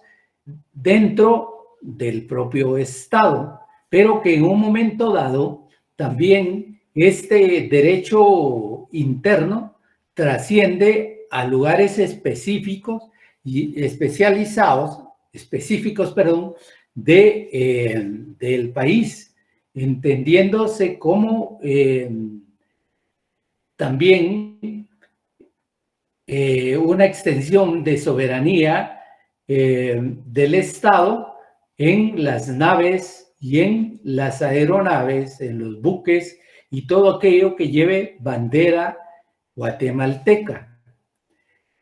dentro del propio Estado, pero que en un momento dado también este derecho interno trasciende a lugares específicos y específicos, del país, entendiéndose como también una extensión de soberanía del Estado en las naves y en las aeronaves, en los buques y todo aquello que lleve bandera guatemalteca.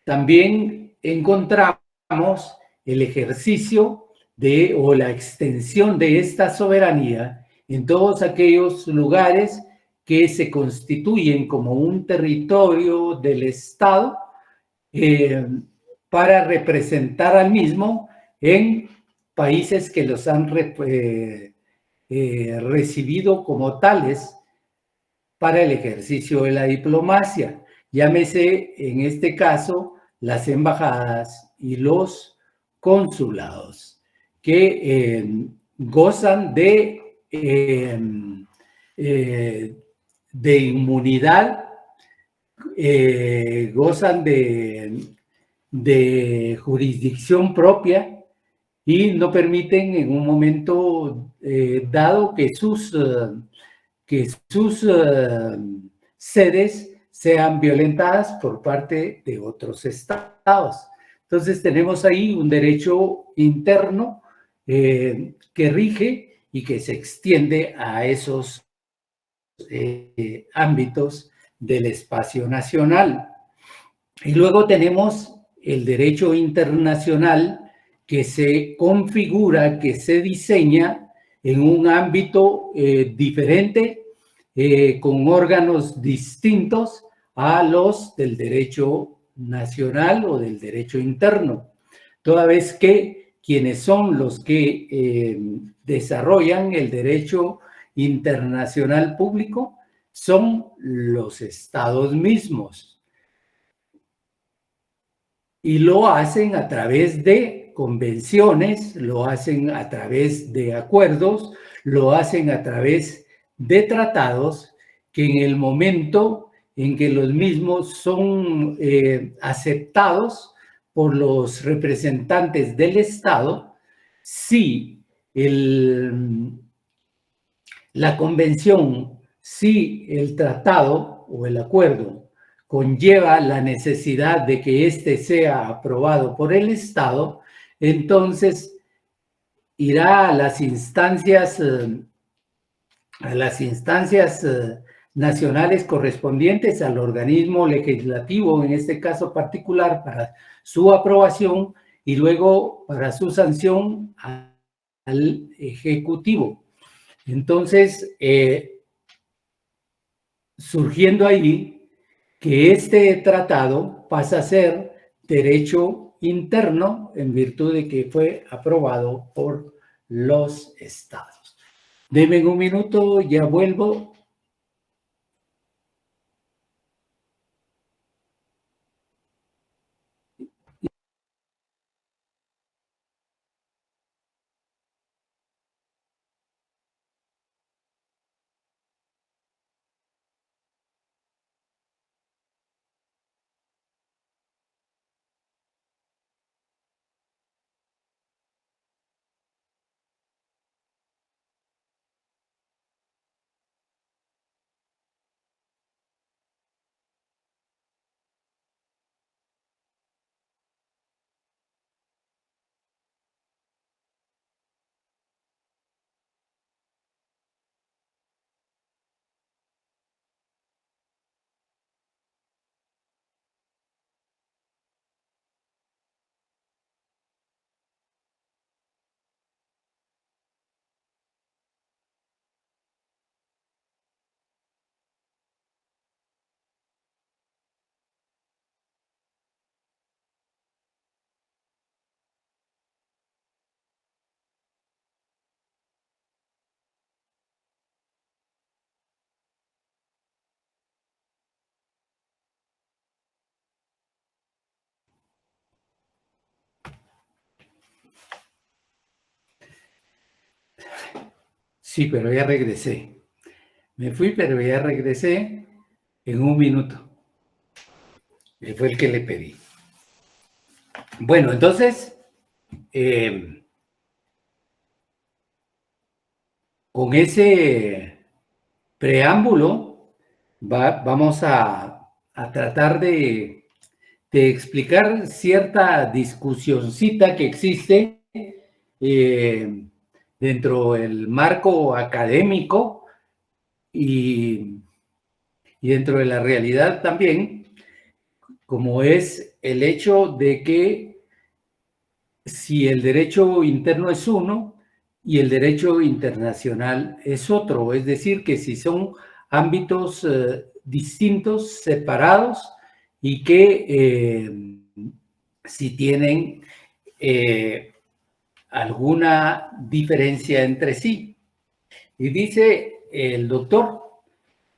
También encontramos el ejercicio o la extensión de esta soberanía en todos aquellos lugares que se constituyen como un territorio del Estado para representar al mismo en países que los han recibido como tales para el ejercicio de la diplomacia. Llámese en este caso las embajadas y los consulados que gozan de inmunidad, gozan de jurisdicción propia y no permiten en un momento dado que sus sedes sean violentadas por parte de otros estados. Entonces tenemos ahí un derecho interno que rige y que se extiende a esos ámbitos del espacio nacional. Y luego tenemos el derecho internacional que se configura, que se diseña en un ámbito diferente, con órganos distintos a los del derecho nacional o del derecho interno, toda vez que quienes son los que desarrollan el derecho internacional público son los estados mismos. Y lo hacen a través de convenciones, lo hacen a través de acuerdos, lo hacen a través de tratados que en el momento en que los mismos son aceptados por los representantes del Estado, si la convención, si el tratado o el acuerdo conlleva la necesidad de que éste sea aprobado por el Estado, entonces irá a las instancias nacionales correspondientes, al organismo legislativo, en este caso particular, para su aprobación y luego para su sanción al Ejecutivo. Entonces, surgiendo ahí que este tratado pasa a ser derecho interno en virtud de que fue aprobado por los estados. Denme un minuto, ya vuelvo. Sí, pero ya regresé. Me fui, pero ya regresé en un minuto. Y fue el que le pedí. Bueno, entonces, con ese preámbulo, vamos a tratar de explicar cierta discusioncita que existe dentro del marco académico y dentro de la realidad también, como es el hecho de que si el derecho interno es uno y el derecho internacional es otro, es decir, que si son ámbitos distintos, separados, y que si tienen alguna diferencia entre sí. Y dice el doctor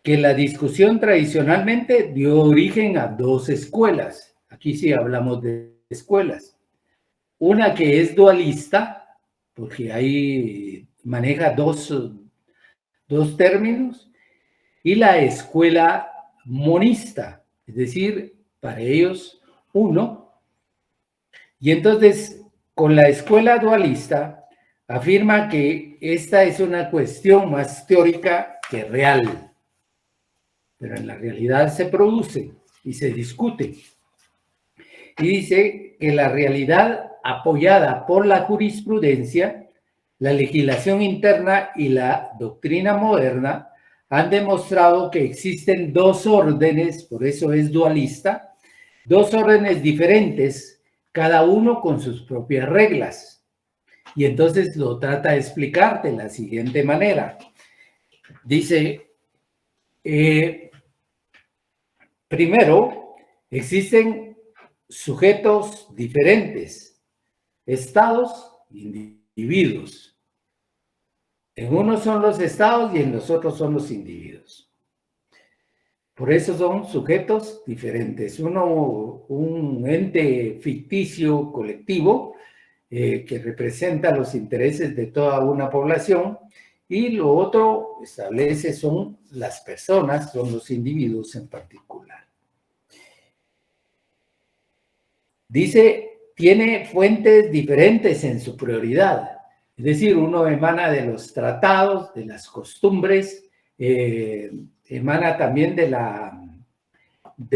que la discusión tradicionalmente dio origen a dos escuelas. Aquí sí hablamos de escuelas. Una que es dualista, porque ahí maneja dos términos, y la escuela monista, es decir, para ellos uno. Y entonces, con la escuela dualista, afirma que esta es una cuestión más teórica que real, pero en la realidad se produce y se discute. Y dice que la realidad apoyada por la jurisprudencia, la legislación interna y la doctrina moderna han demostrado que existen dos órdenes, por eso es dualista, dos órdenes diferentes, cada uno con sus propias reglas. Y entonces lo trata de explicar de la siguiente manera. Dice, primero, existen sujetos diferentes, estados e individuos. En unos son los estados y en los otros son los individuos. Por eso son sujetos diferentes. Uno, un ente ficticio colectivo que representa los intereses de toda una población, y lo otro establece son las personas, son los individuos en particular. Dice, tiene fuentes diferentes en su prioridad. Es decir, uno emana de los tratados, de las costumbres, emana también de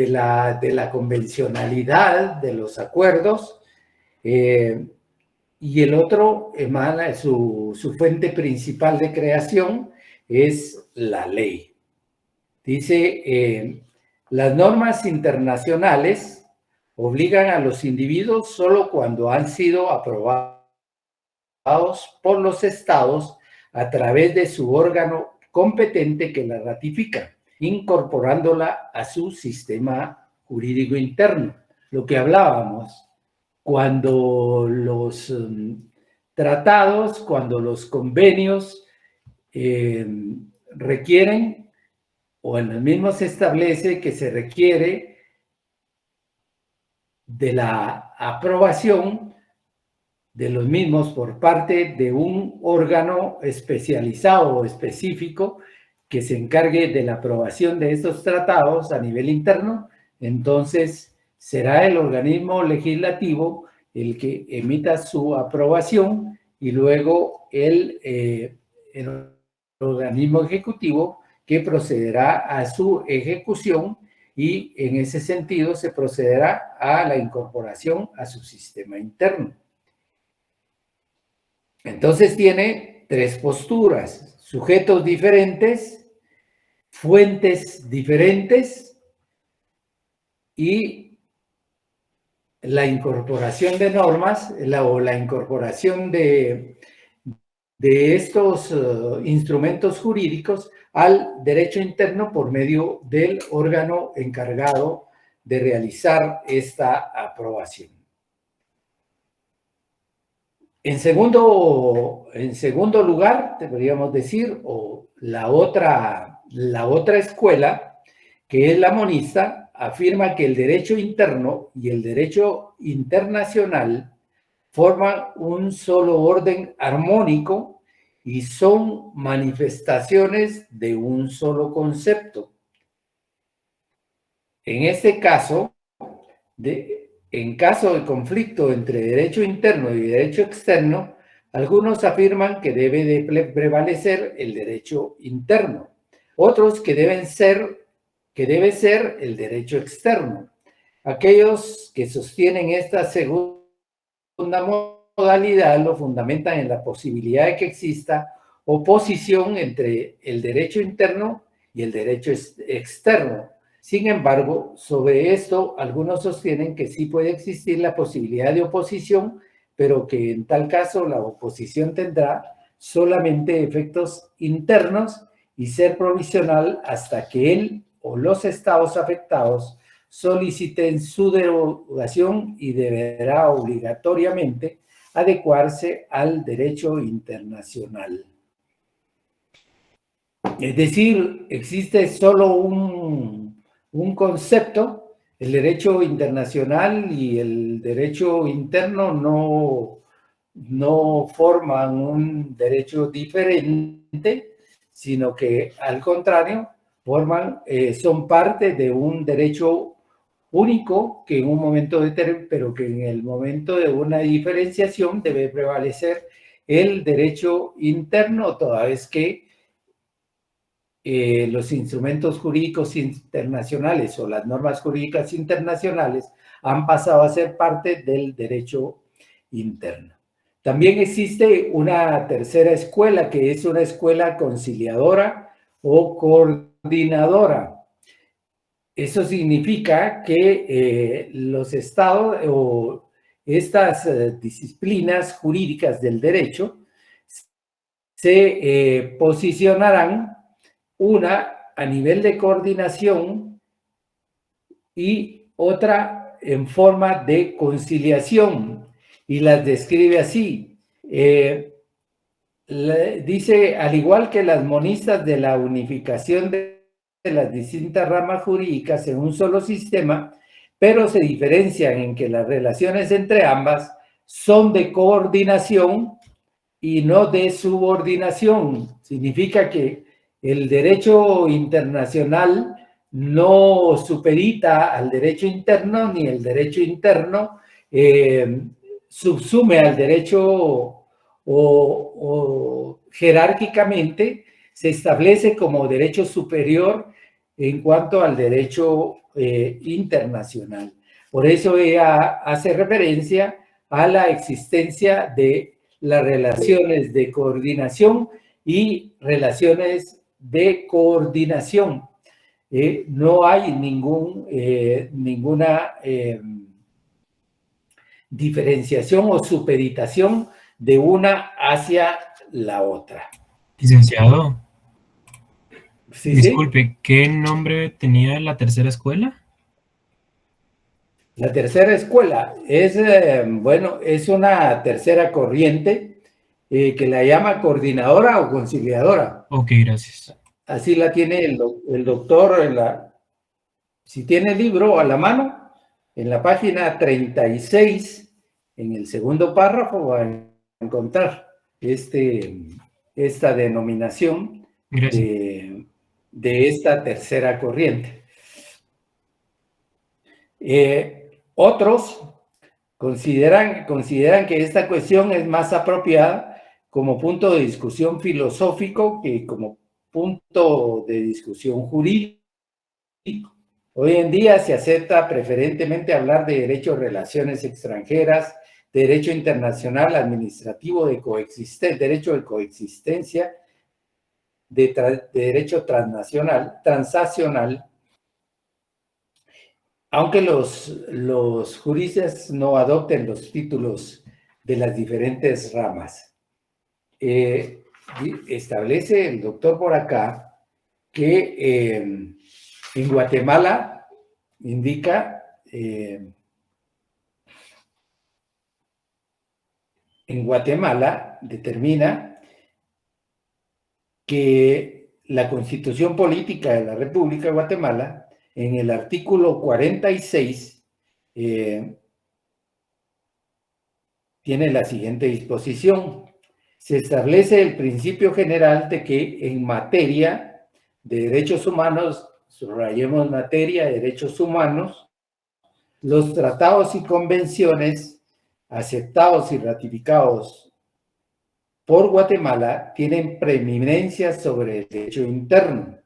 la convencionalidad, de los acuerdos, y el otro emana, su fuente principal de creación es la ley. Dice, las normas internacionales obligan a los individuos solo cuando han sido aprobados por los estados a través de su órgano competente que la ratifica, incorporándola a su sistema jurídico interno. Lo que hablábamos, cuando los tratados, cuando los convenios requieren, o en el mismo se establece que se requiere de la aprobación de los mismos por parte de un órgano especializado o específico que se encargue de la aprobación de estos tratados a nivel interno, entonces será el organismo legislativo el que emita su aprobación, y luego el organismo ejecutivo que procederá a su ejecución, y en ese sentido se procederá a la incorporación a su sistema interno. Entonces tiene tres posturas: sujetos diferentes, fuentes diferentes y la incorporación de normas, o la incorporación de estos instrumentos jurídicos al derecho interno por medio del órgano encargado de realizar esta aprobación. En segundo lugar, deberíamos decir, o la otra escuela, que es la monista, afirma que el derecho interno y el derecho internacional forman un solo orden armónico y son manifestaciones de un solo concepto. En este caso, en caso de conflicto entre derecho interno y derecho externo, algunos afirman que debe de prevalecer el derecho interno, otros que debe ser el derecho externo. Aquellos que sostienen esta segunda modalidad lo fundamentan en la posibilidad de que exista oposición entre el derecho interno y el derecho externo. Sin embargo, sobre esto, algunos sostienen que sí puede existir la posibilidad de oposición, pero que en tal caso la oposición tendrá solamente efectos internos y ser provisional hasta que él o los estados afectados soliciten su derogación y deberá obligatoriamente adecuarse al derecho internacional. Es decir, existe solo un concepto, el derecho internacional y el derecho interno no forman un derecho diferente, sino que al contrario, son parte de un derecho único que en un momento determinado, pero que en el momento de una diferenciación debe prevalecer el derecho interno, toda vez que los instrumentos jurídicos internacionales o las normas jurídicas internacionales han pasado a ser parte del derecho interno. También existe una tercera escuela, que es una escuela conciliadora o coordinadora. Eso significa que los estados o estas disciplinas jurídicas del derecho se posicionarán una a nivel de coordinación y otra en forma de conciliación, y las describe así. Dice, al igual que las monistas de la unificación de las distintas ramas jurídicas en un solo sistema, pero se diferencian en que las relaciones entre ambas son de coordinación y no de subordinación. Significa que el derecho internacional no supedita al derecho interno, ni el derecho interno subsume al derecho o jerárquicamente se establece como derecho superior en cuanto al derecho internacional. Por eso ella hace referencia a la existencia de las relaciones de coordinación y relaciones de coordinación. No hay ninguna diferenciación o supeditación de una hacia la otra. Licenciado, ¿Sí? disculpe, ¿qué nombre tenía la tercera escuela? La tercera escuela es, es una tercera corriente que la llama coordinadora o conciliadora. Ok, gracias. Así la tiene el doctor, si tiene el libro a la mano, en la página 36, en el segundo párrafo, va a encontrar esta denominación de esta tercera corriente. Otros consideran que esta cuestión es más apropiada como punto de discusión filosófico que como punto de discusión jurídico. Hoy en día se acepta preferentemente hablar de derecho de relaciones extranjeras, derecho internacional administrativo de coexistencia, derecho de coexistencia, de derecho transnacional, aunque los juristas no adopten los títulos de las diferentes ramas. Establece el doctor por acá que en Guatemala indica, en Guatemala determina que la Constitución Política de la República de Guatemala, en el artículo 46, tiene la siguiente disposición. se establece el principio general de que en materia de derechos humanos, subrayemos materia de derechos humanos, los tratados y convenciones aceptados y ratificados por Guatemala tienen preeminencia sobre el derecho interno.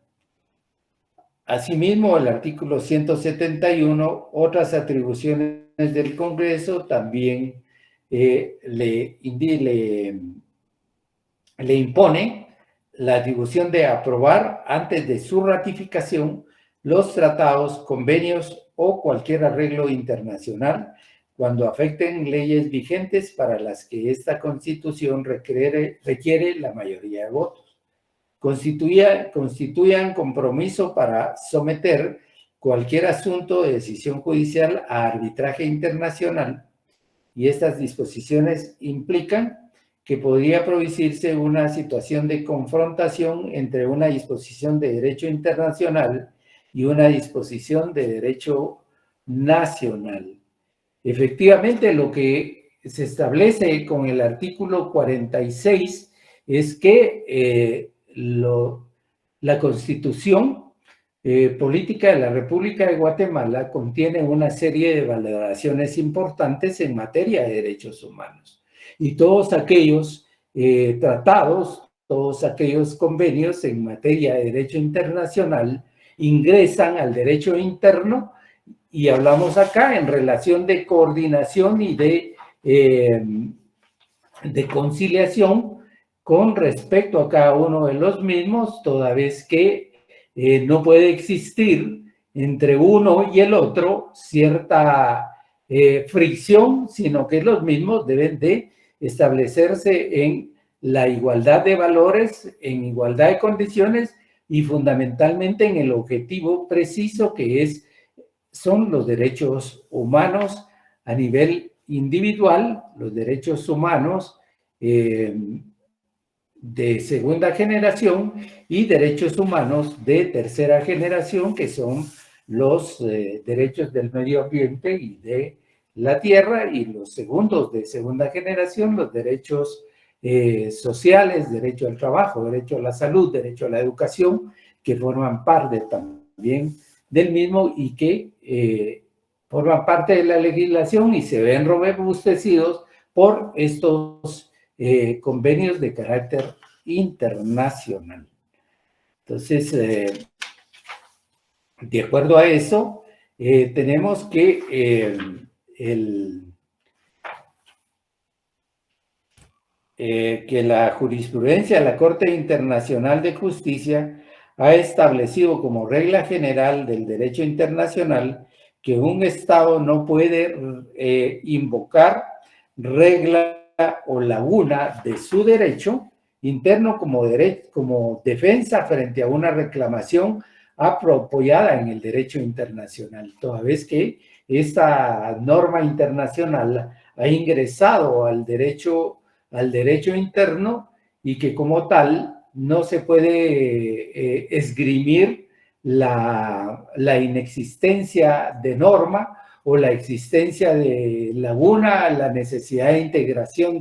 Asimismo, el artículo 171, otras atribuciones del Congreso también le impone la atribución de aprobar antes de su ratificación los tratados, convenios o cualquier arreglo internacional cuando afecten leyes vigentes para las que esta Constitución requiere la mayoría de votos. Constituyan compromiso para someter cualquier asunto de decisión judicial a arbitraje internacional, y estas disposiciones implican que podría producirse una situación de confrontación entre una disposición de derecho internacional y una disposición de derecho nacional. Efectivamente, lo que se establece con el artículo 46 es que la Constitución Política de la República de Guatemala contiene una serie de valoraciones importantes en materia de derechos humanos. Y todos aquellos tratados, todos aquellos convenios en materia de derecho internacional ingresan al derecho interno, y hablamos acá en relación de coordinación y de conciliación con respecto a cada uno de los mismos, toda vez que no puede existir entre uno y el otro cierta fricción, sino que los mismos deben de establecerse en la igualdad de valores, en igualdad de condiciones y fundamentalmente en el objetivo preciso que son los derechos humanos a nivel individual, los derechos humanos de segunda generación y derechos humanos de tercera generación, que son los derechos del medio ambiente y de la tierra, y los segundos de segunda generación, los derechos sociales, derecho al trabajo, derecho a la salud, derecho a la educación, que forman parte también del mismo y que forman parte de la legislación y se ven robustecidos por estos convenios de carácter internacional. Entonces, de acuerdo a eso, tenemos que que la jurisprudencia de la Corte Internacional de Justicia ha establecido como regla general del derecho internacional que un Estado no puede invocar regla o laguna de su derecho interno como defensa frente a una reclamación apoyada en el derecho internacional, toda vez que esta norma internacional ha ingresado al derecho interno y que como tal no se puede esgrimir la inexistencia de norma o la existencia de laguna, la necesidad de integración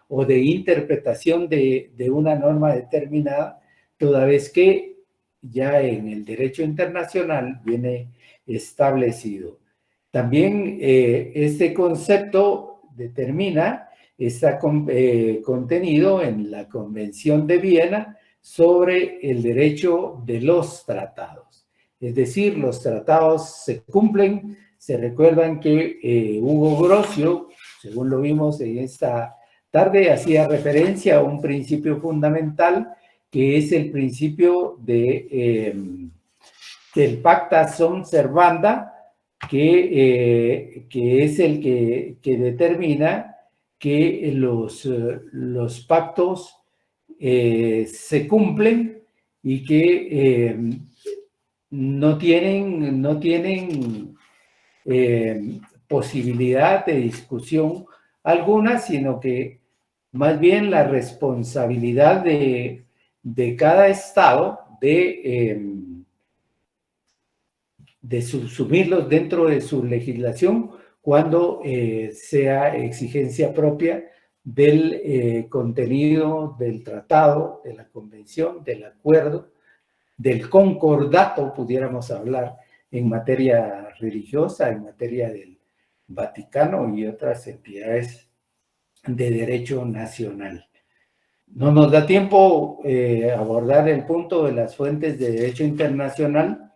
o de interpretación de una norma determinada, toda vez que ya en el derecho internacional viene establecido. También este concepto está contenido en la Convención de Viena sobre el derecho de los tratados. Es decir, los tratados se cumplen. Se recuerdan que Hugo Grocio, según lo vimos en esta tarde, hacía referencia a un principio fundamental que es el principio del pacta sunt servanda, que es el que determina que los pactos se cumplen y que no tienen posibilidad de discusión alguna, sino que más bien la responsabilidad de cada Estado de subsumirlos dentro de su legislación cuando sea exigencia propia del contenido del tratado, de la convención, del acuerdo, del concordato, pudiéramos hablar, en materia religiosa, en materia del Vaticano y otras entidades de derecho nacional. No nos da tiempo abordar el punto de las fuentes de derecho internacional.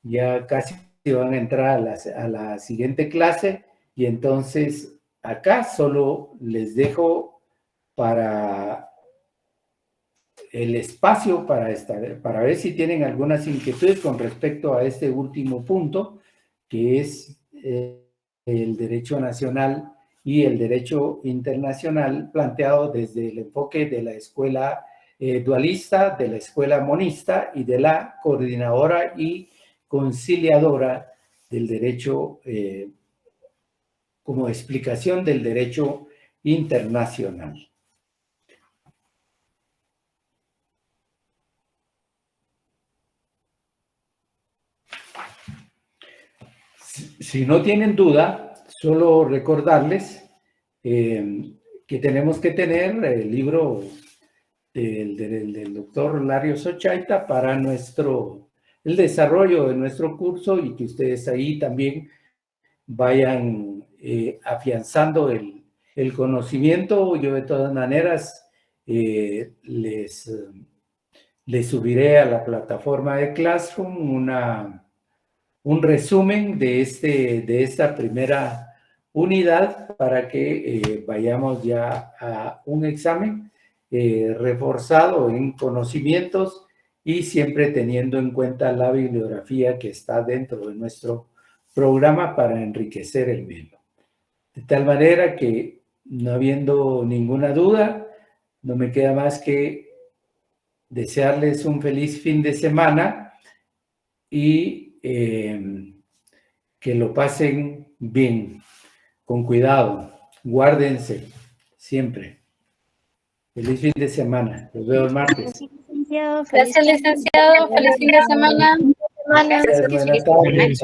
Ya casi van a entrar a la siguiente clase y entonces acá solo les dejo para el espacio para ver si tienen algunas inquietudes con respecto a este último punto, que es el derecho nacional y el derecho internacional planteado desde el enfoque de la escuela dualista, de la escuela monista y de la coordinadora y conciliadora del derecho como explicación del derecho internacional. Si no tienen duda, solo recordarles que tenemos que tener el libro del doctor Lario Sochaita para el desarrollo de nuestro curso y que ustedes ahí también vayan afianzando el conocimiento. Yo de todas maneras les subiré a la plataforma de Classroom un resumen de esta primera unidad para que vayamos ya a un examen reforzado en conocimientos y siempre teniendo en cuenta la bibliografía que está dentro de nuestro programa para enriquecer el mismo. De tal manera que, no habiendo ninguna duda, no me queda más que desearles un feliz fin de semana y que lo pasen bien, con cuidado, guárdense siempre. Feliz fin de semana, los veo el martes. Gracias, licenciado. Feliz fin de semana. Gracias, buenas tardes.